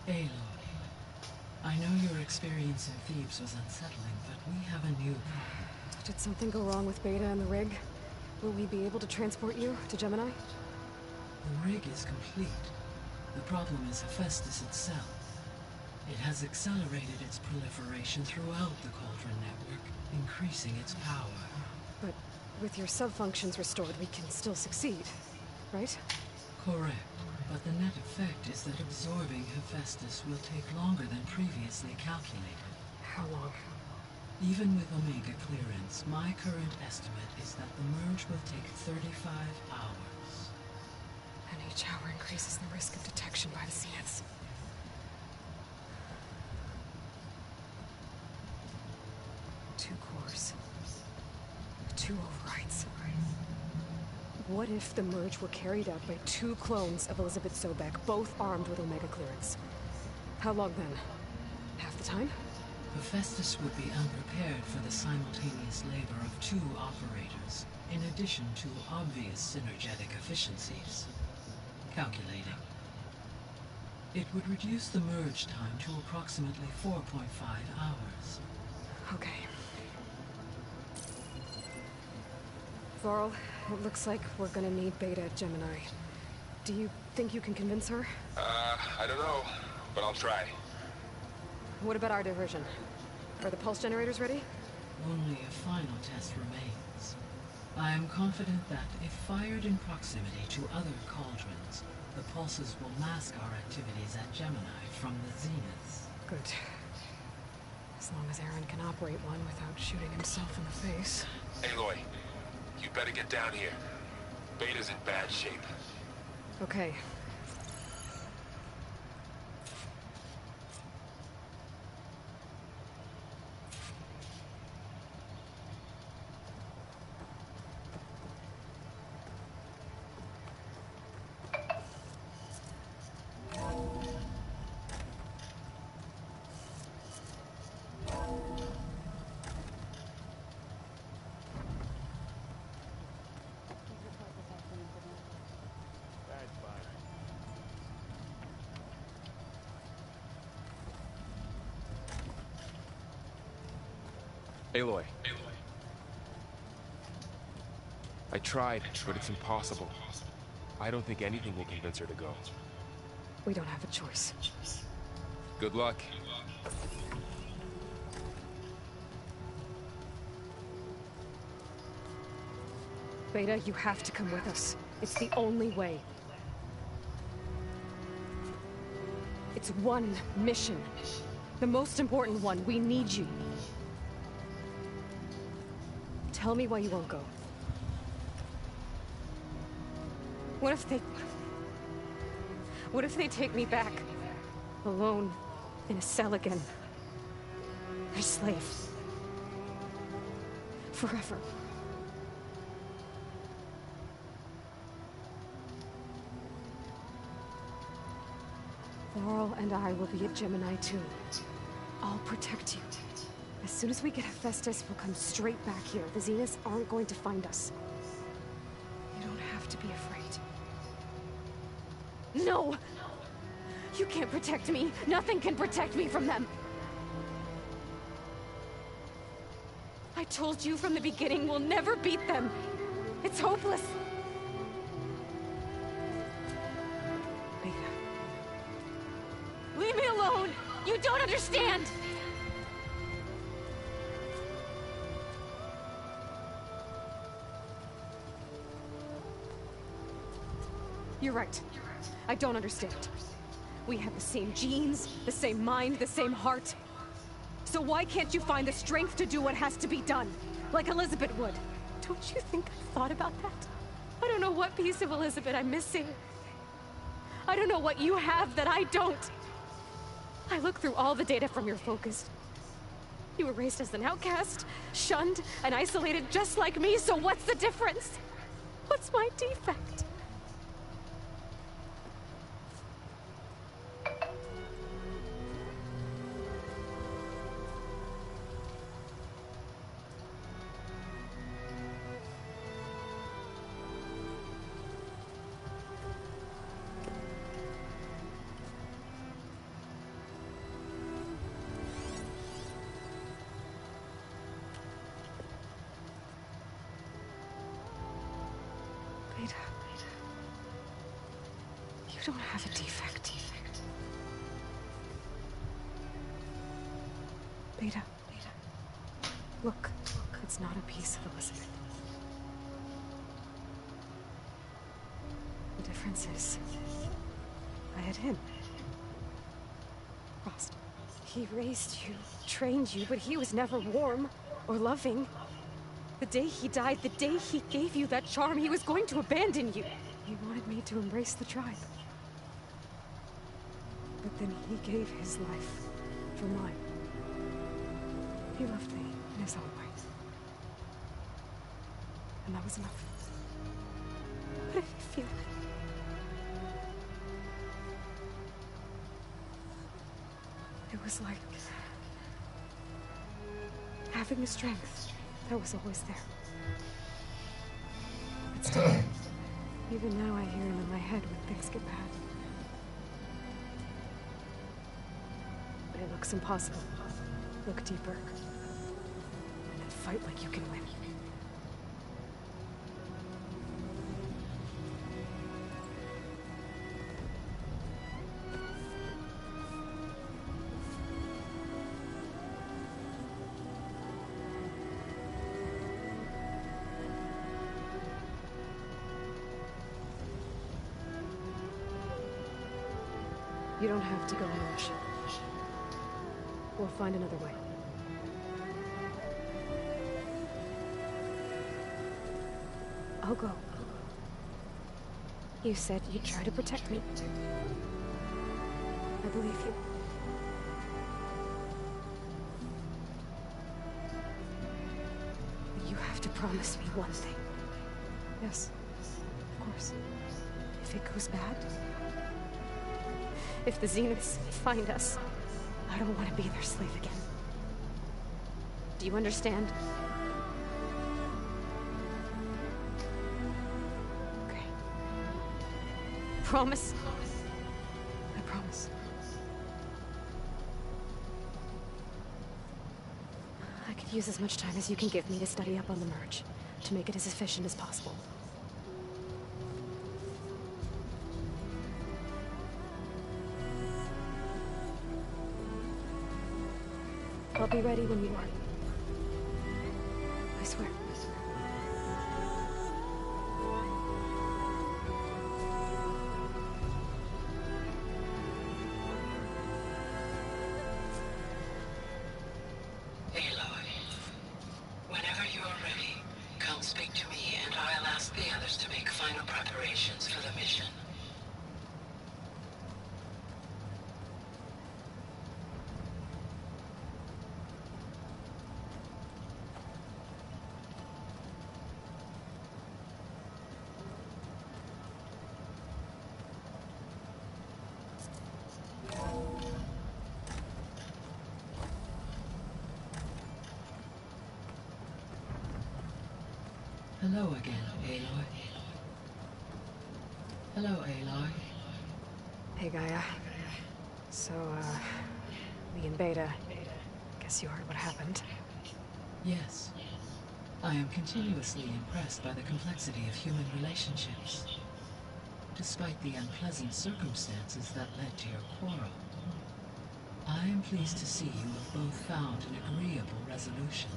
Aloy, I know your experience in Thebes was unsettling, but we have a new problem. Did something go wrong with Beta and the rig? Will we be able to transport you to Gemini? The rig is complete. The problem is Hephaestus itself. It has accelerated its proliferation throughout the Cauldron network, increasing its power. But with your sub-functions restored, we can still succeed, right? Correct. But the net effect is that absorbing Hephaestus will take longer than previously calculated. How long? Even with Omega clearance, my current estimate is that the merge will take 35 hours. And each hour increases the risk of detection by the Zeniths. Two cores. Two overrides. What if the merge were carried out by two clones of Elizabeth Sobek, both armed with Omega clearance? How long then? Half the time? Hephaestus would be unprepared for the simultaneous labor of two operators, in addition to obvious synergetic efficiencies. Calculating. It would reduce the merge time to approximately 4.5 hours. Okay. Varl, it looks like we're gonna need Beta at Gemini. Do you think you can convince her? I don't know, but I'll try. What about our diversion? Are the pulse generators ready? Only a final test remains. I am confident that if fired in proximity to other cauldrons, the pulses will mask our activities at Gemini from the Zeniths. Good. As long as Aaron can operate one without shooting himself in the face. Aloy, you better get down here. Beta's in bad shape. Okay. Aloy. I tried, but it's impossible. I don't think anything will convince her to go. We don't have a choice. Good luck. Beta, you have to come with us. It's the only way. It's one mission. The most important one. We need you. Tell me why you won't go. What if they take me back? Alone, in a cell again. A slave. Forever. Varl and I will be at Gemini too. I'll protect you. As soon as we get Hephaestus, we'll come straight back here. The Zeniths aren't going to find us. You don't have to be afraid. No! You can't protect me. Nothing can protect me from them. I told you from the beginning, we'll never beat them. It's hopeless. Beta. Leave me alone! You don't understand! You're right. I don't understand. We have the same genes, the same mind, the same heart. So why can't you find the strength to do what has to be done? Like Elizabeth would. Don't you think I've thought about that? I don't know what piece of Elizabeth I'm missing. I don't know what you have that I don't. I look through all the data from your focus. You were raised as an outcast, shunned, and isolated just like me, so what's the difference? What's my defect? don't have a defect. Beta. Look, it's not a piece of Elizabeth. The difference is, I had him. Frost. He raised you, trained you, but he was never warm or loving. The day he died, the day he gave you that charm, he was going to abandon you. He wanted me to embrace the tribe. But then he gave his life for mine. He loved me in his own way. And that was enough. What did he feel like? It was like having a strength that was always there. But still, even now I hear him in my head when things get bad. But it looks impossible. Look deeper. And then fight like you can win. You don't have to go on a mission. We'll find another way. I'll go. You said you'd try to protect me. I believe you. But you have to promise me one thing. Yes, of course. If it goes bad, if the Zeniths find us, I don't want to be their slave again. Do you understand? Okay. Promise? I promise. I could use as much time as you can give me to study up on the merge, to make it as efficient as possible. I'll be ready when you are. I swear. Aloy, whenever you are ready, come speak to me and I'll ask the others to make final preparations for the mission. Hello again, Aloy. Hello, Aloy. Hey, Gaia. So, me and Beta, guess you heard what happened. Yes. I am continuously impressed by the complexity of human relationships. Despite the unpleasant circumstances that led to your quarrel, I am pleased to see you have both found an agreeable resolution.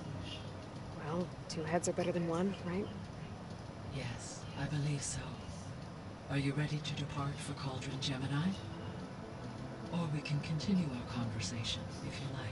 Well, two heads are better than one, right? Yes, I believe so. Are you ready to depart for Cauldron Gemini? Or we can continue our conversation, if you like.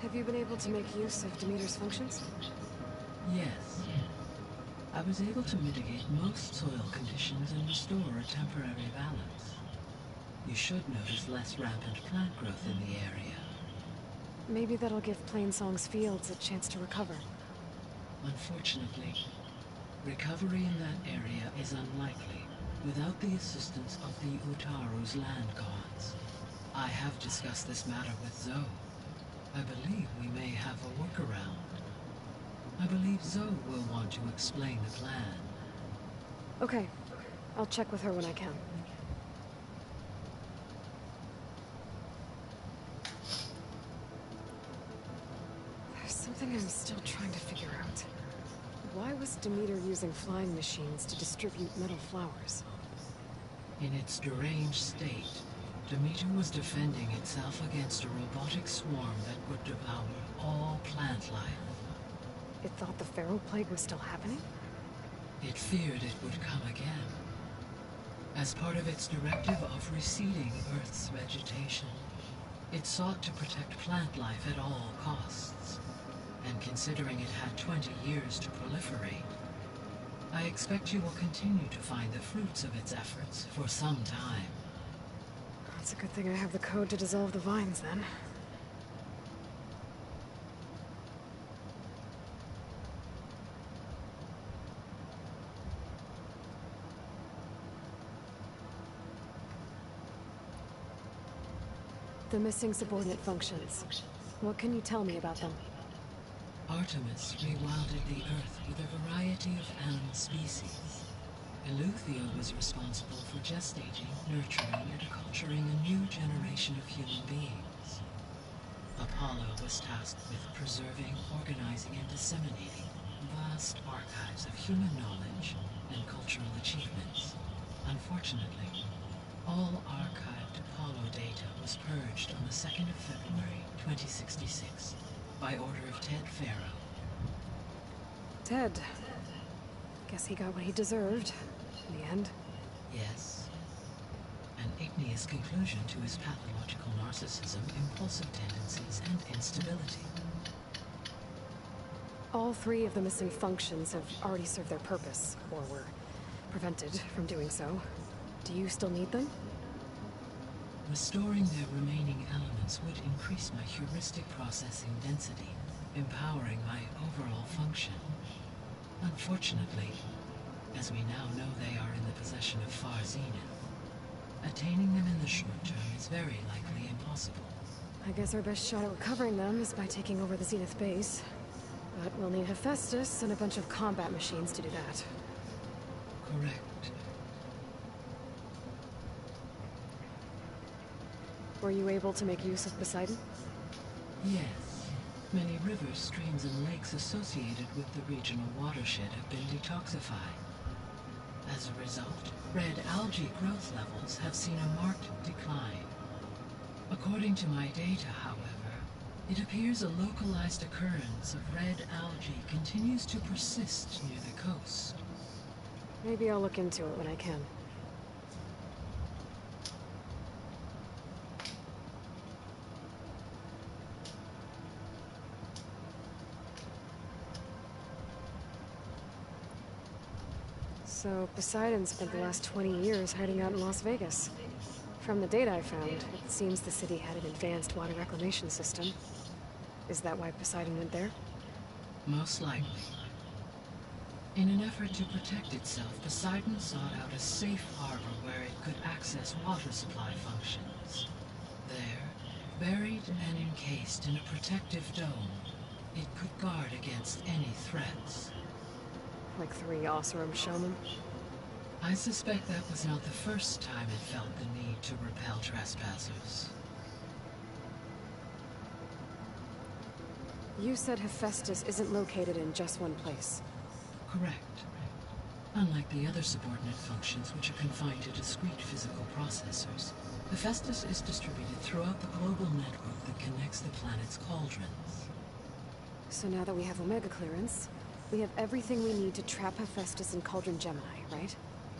Have you been able to make use of Demeter's functions? Yes. I was able to mitigate most soil conditions and restore a temporary balance. You should notice less rampant plant growth in the area. Maybe that'll give Plainsong's fields a chance to recover. Unfortunately, recovery in that area is unlikely without the assistance of the Utaru's land gods. I have discussed this matter with Zoe. I believe we may have a workaround. I believe Zoe will want to explain the plan. Okay. I'll check with her when I can. There's something I'm still trying to figure out. Why was Demeter using flying machines to distribute metal flowers? In its deranged state, Demeter was defending itself against a robotic swarm that would devour all plant life. It thought the Pharaoh Plague was still happening? It feared it would come again. As part of its directive of receding Earth's vegetation, it sought to protect plant life at all costs. And considering it had 20 years to proliferate, I expect you will continue to find the fruits of its efforts for some time. It's a good thing I have the code to dissolve the vines, then. The missing subordinate functions. What can you tell me about them? Artemis rewilded the Earth with a variety of animal species. Eleuthia was responsible for gestating, nurturing, and acculturating a new generation of human beings. Apollo was tasked with preserving, organizing, and disseminating vast archives of human knowledge and cultural achievements. Unfortunately, all archived Apollo data was purged on the 2nd of February, 2066, by order of Ted Pharaoh. Ted. Guess he got what he deserved, in the end. Yes. An igneous conclusion to his pathological narcissism, impulsive tendencies, and instability. All 3 of the missing functions have already served their purpose, or were prevented from doing so. Do you still need them? Restoring their remaining elements would increase my heuristic processing density, empowering my overall function. Unfortunately, as we now know they are in the possession of Far Zenith, attaining them in the short term is very likely impossible. I guess our best shot at recovering them is by taking over the Zenith base. But we'll need Hephaestus and a bunch of combat machines to do that. Correct. Were you able to make use of Poseidon? Yes. Many rivers, streams, and lakes associated with the regional watershed have been detoxified. As a result, red algae growth levels have seen a marked decline. According to my data, however, it appears a localized occurrence of red algae continues to persist near the coast. Maybe I'll look into it when I can. So, Poseidon spent the last 20 years hiding out in Las Vegas. From the data I found, it seems the city had an advanced water reclamation system. Is that why Poseidon went there? Most likely. In an effort to protect itself, Poseidon sought out a safe harbor where it could access water supply functions. There, buried and encased in a protective dome, it could guard against any threats. Like 3 Oseram shaman? I suspect that was not the first time it felt the need to repel trespassers. You said Hephaestus isn't located in just one place. Correct. Unlike the other subordinate functions, which are confined to discrete physical processors, Hephaestus is distributed throughout the global network that connects the planet's cauldrons. So now that we have Omega clearance, we have everything we need to trap Hephaestus in Cauldron Gemini, right?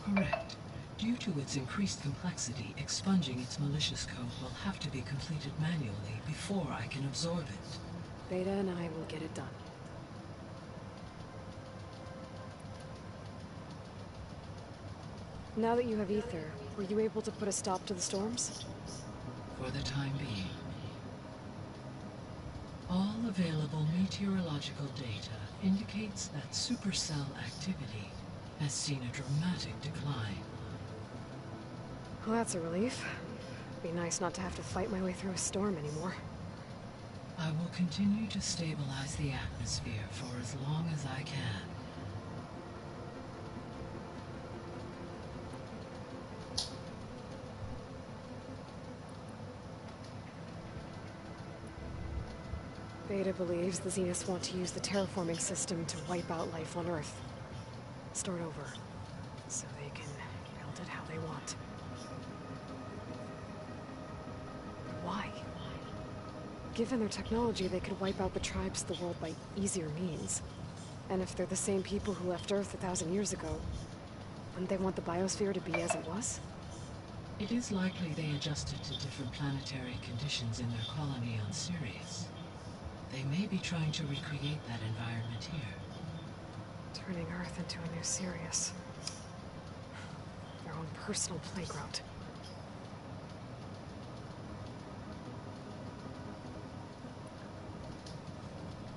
Correct. Due to its increased complexity, expunging its malicious code will have to be completed manually before I can absorb it. Beta and I will get it done. Now that you have Ether, were you able to put a stop to the storms? For the time being. All available meteorological data indicates that supercell activity has seen a dramatic decline. Well, that's a relief. Be nice not to have to fight my way through a storm anymore. I will continue to stabilize the atmosphere for as long as I can. Beta believes the Zeniths want to use the terraforming system to wipe out life on Earth. Start over, so they can build it how they want. Why? Given their technology, they could wipe out the tribes of the world by easier means. And if they're the same people who left Earth 1,000 years ago, wouldn't they want the biosphere to be as it was? It is likely they adjusted to different planetary conditions in their colony on Sirius. They may be trying to recreate that environment here. Turning Earth into a new Sirius. Their own personal playground.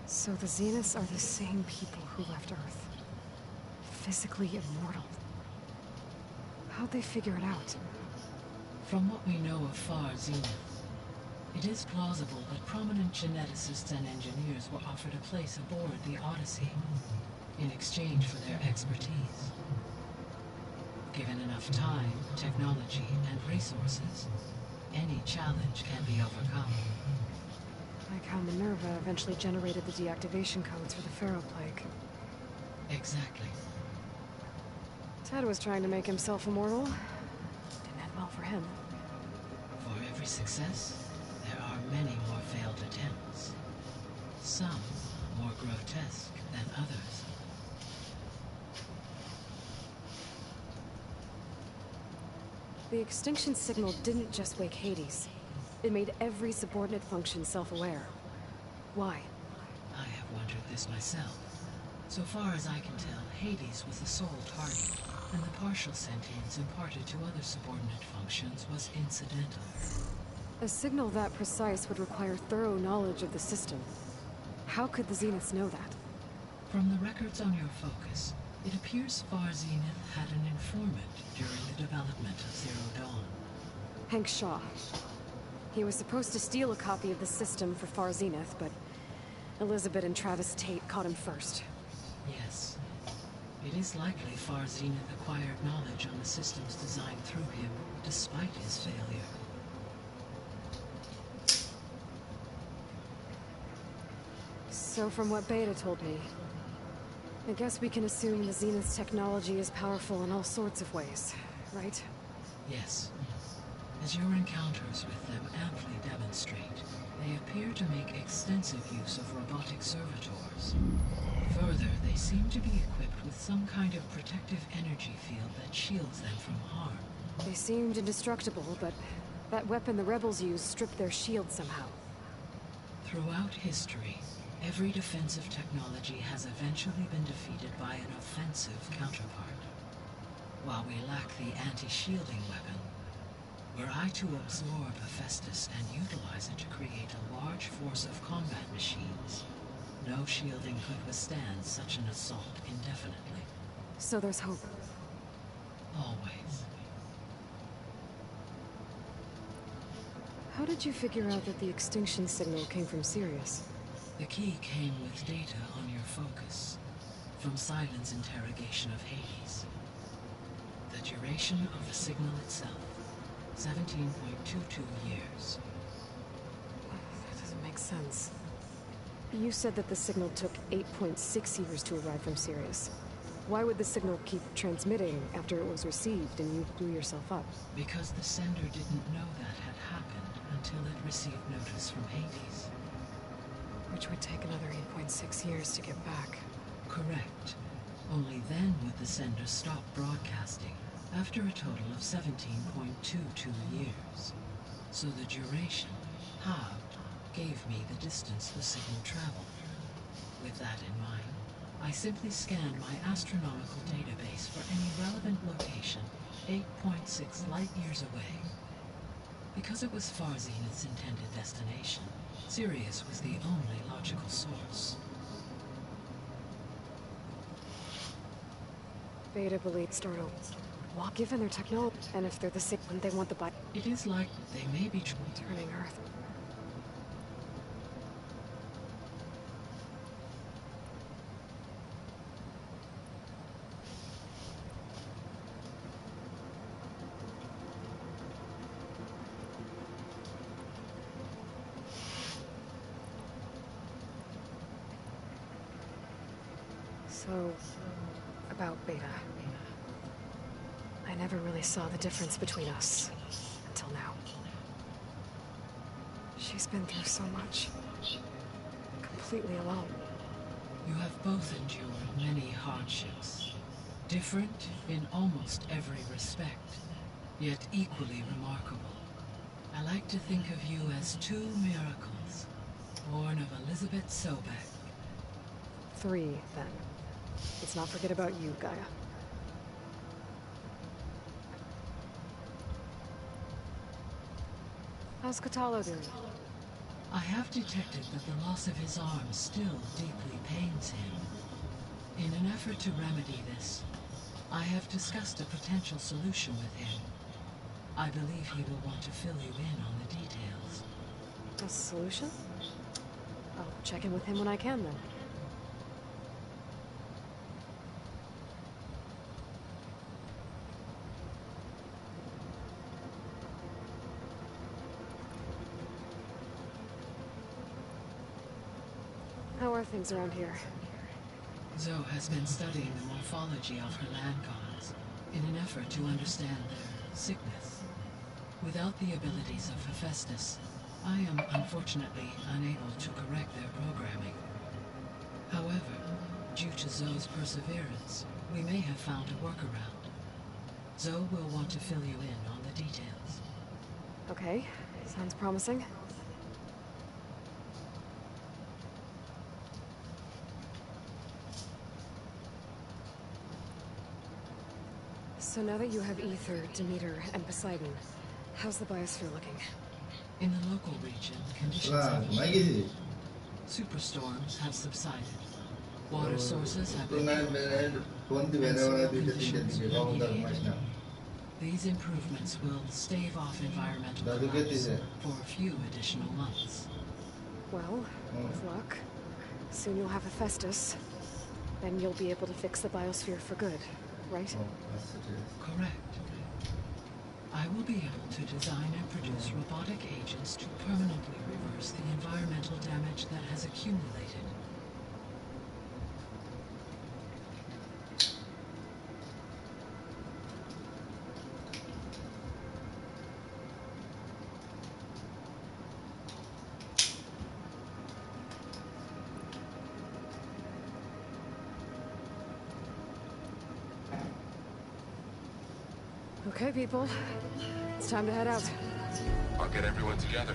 So the Zeniths are the same people who left Earth. Physically immortal. How'd they figure it out? From what we know of Far Zenith, it is plausible that prominent geneticists and engineers were offered a place aboard the Odyssey in exchange for their expertise. Given enough time, technology, and resources, any challenge can be overcome. Like how Minerva eventually generated the deactivation codes for the Pharaoh Plague. Exactly. Ted was trying to make himself immortal. Didn't end well for him. For every success, there are many more failed attempts. Some more grotesque than others. The extinction signal didn't just wake Hades. It made every subordinate function self-aware. Why? I have wondered this myself. So far as I can tell, Hades was the sole target, and the partial sentience imparted to other subordinate functions was incidental. A signal that precise would require thorough knowledge of the system. How could the Zeniths know that? From the records on your focus, it appears Far Zenith had an informant during the development of Zero Dawn. Hank Shaw. He was supposed to steal a copy of the system for Far Zenith, but Elizabeth and Travis Tate caught him first. Yes. It is likely Far Zenith acquired knowledge on the systems designed through him, despite his failure. So from what Beta told me, I guess we can assume the Zenith's technology is powerful in all sorts of ways, right? Yes. As your encounters with them amply demonstrate, they appear to make extensive use of robotic servitors. Further, they seem to be equipped with some kind of protective energy field that shields them from harm. They seemed indestructible, but that weapon the rebels used stripped their shield somehow. Throughout history, every defensive technology has eventually been defeated by an offensive counterpart. While we lack the anti-shielding weapon, were I to absorb Hephaestus and utilize it to create a large force of combat machines, no shielding could withstand such an assault indefinitely. So there's hope. Always. How did you figure out that the extinction signal came from Sirius? The key came with data on your focus, from Silent's interrogation of Hades. The duration of the signal itself, 17.22 years. That doesn't make sense. You said that the signal took 8.6 years to arrive from Sirius. Why would the signal keep transmitting after it was received and you blew yourself up? Because the sender didn't know that had happened until it received notice from Hades. Which would take another 8.6 years to get back. Correct. Only then would the sender stop broadcasting, after a total of 17.22 years. So the duration, halved, gave me the distance the signal traveled. With that in mind, I simply scanned my astronomical database for any relevant location 8.6 light-years away. Because it was Far Zenith's intended destination, Sirius was the only logical source. Beta believed start over. Given their technology, and if they're the same, wouldn't they want the It is like they may be turning Earth. So, about Beta. I never really saw the difference between us until now. She's been through so much. Completely alone. You have both endured many hardships. Different in almost every respect, yet equally remarkable. I like to think of you as two miracles, born of Elizabeth Sobek. 3, then. Let's not forget about you, Gaia. How's Kotallo doing? I have detected that the loss of his arm still deeply pains him. In an effort to remedy this, I have discussed a potential solution with him. I believe he will want to fill you in on the details. A solution? I'll check in with him when I can, then. How are things around here? Zoe has been studying the morphology of her land gods in an effort to understand their sickness. Without the abilities of Hephaestus, I am unfortunately unable to correct their programming. However, due to Zoe's perseverance, we may have found a workaround. Zoe will want to fill you in on the details. Okay, sounds promising. So now that you have Ether, Demeter, and Poseidon, how's the biosphere looking? In the local region, conditions have improved. Superstorms have subsided. Water sources have been purified, and soil conditions remediated. These improvements will stave off environmental collapse for a few additional months. Well, with luck, soon you'll have Hephaestus. Then you'll be able to fix the biosphere for good, right? Correct. I will be able to design and produce robotic agents to permanently reverse the environmental damage that has accumulated. Okay, people. It's time to head out. I'll get everyone together.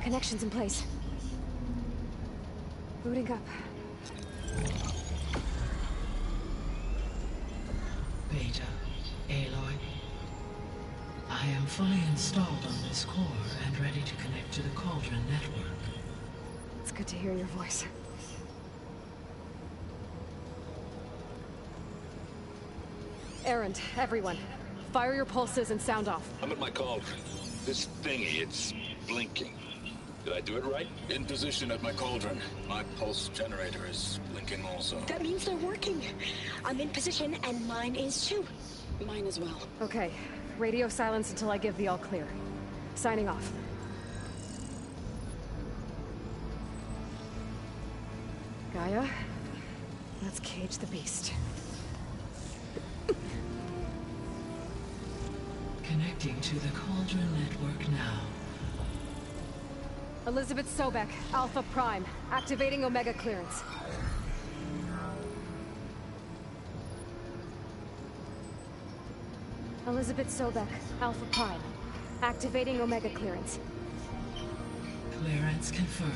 Connections in place. Booting up. Beta, Aloy. I am fully installed on this core and ready to connect to the Cauldron network. It's good to hear your voice. Errand, everyone. Fire your pulses and sound off. I'm at my cauldron. This thingy, it's blinking. Did I do it right? In position at my cauldron. My pulse generator is blinking also. That means they're working. I'm in position, and mine is too. Mine as well. Okay. Radio silence until I give the all clear. Signing off. Gaia, let's cage the beast. Connecting to the Cauldron network now. Elizabeth Sobek, Alpha Prime. Activating Omega clearance. Elizabeth Sobek, Alpha Prime. Activating Omega clearance. Clearance confirmed.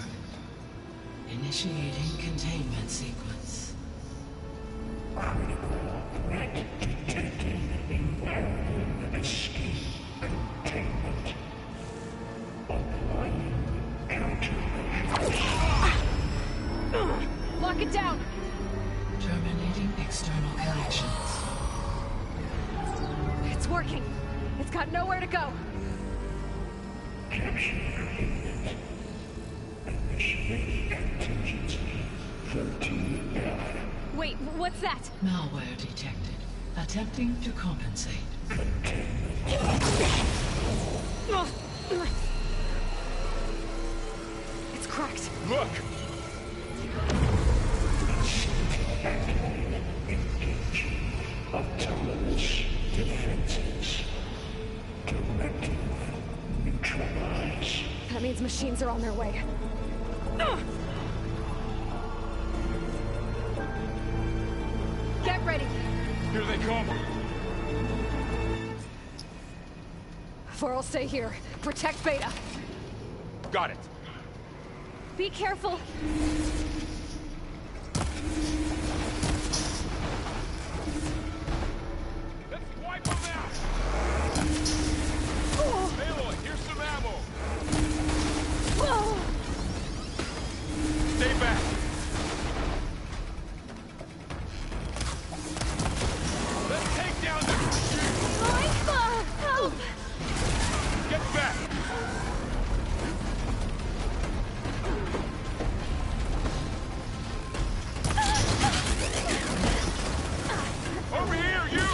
Initiating containment sequence. Critical threat detected. Invariable escape containment. Applying countermeasures. Lock it down! Terminating external connections. It's working! It's got nowhere to go! Capture completed. Initiating contingency 13F. Wait, what's that? Malware detected. Attempting to compensate. It's cracked. Look! Engaging autonomous defenses. Directive neutralize. That means machines are on their way. Get ready! Here they come! For'll stay here. Protect Beta. Got it. Be careful! Let's wipe them out! Aloy, here's some ammo! Stay back! Let's take down this machine! Help! Get back! Over here, you!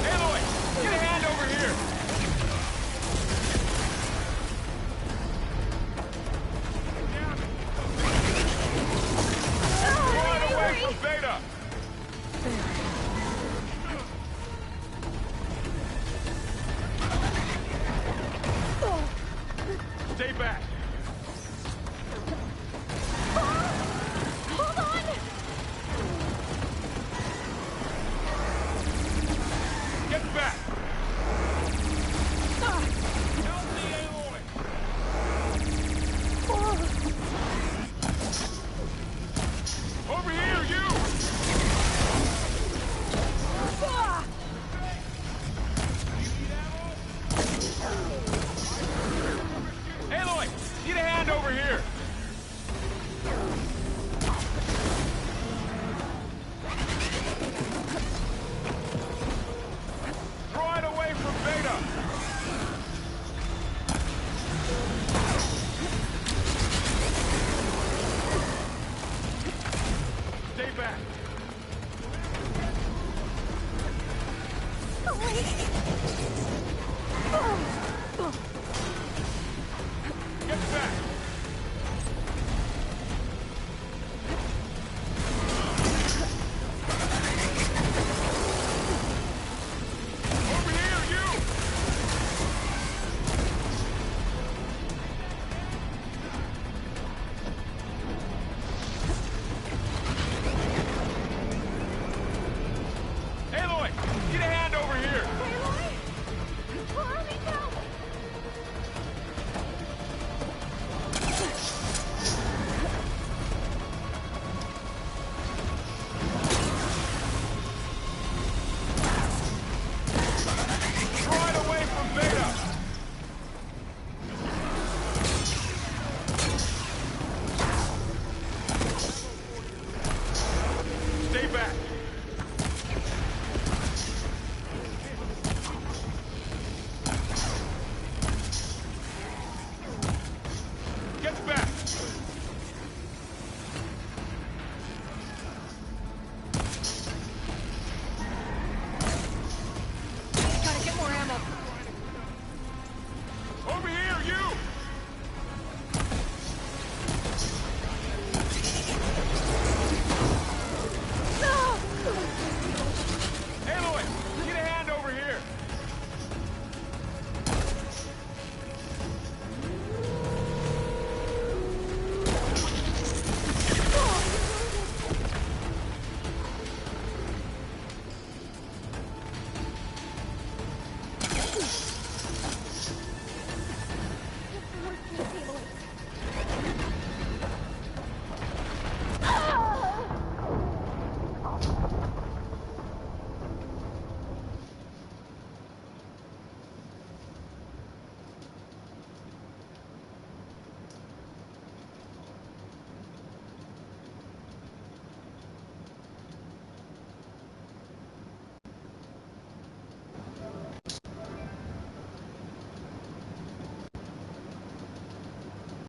Aloy, get a hand over here! Run away from Beta! Stay back! Hold on! Get back! Help me, Aloy! Over here, you! Aloy, need a hand over here! Throw it away from Beta! Stay back! Wait!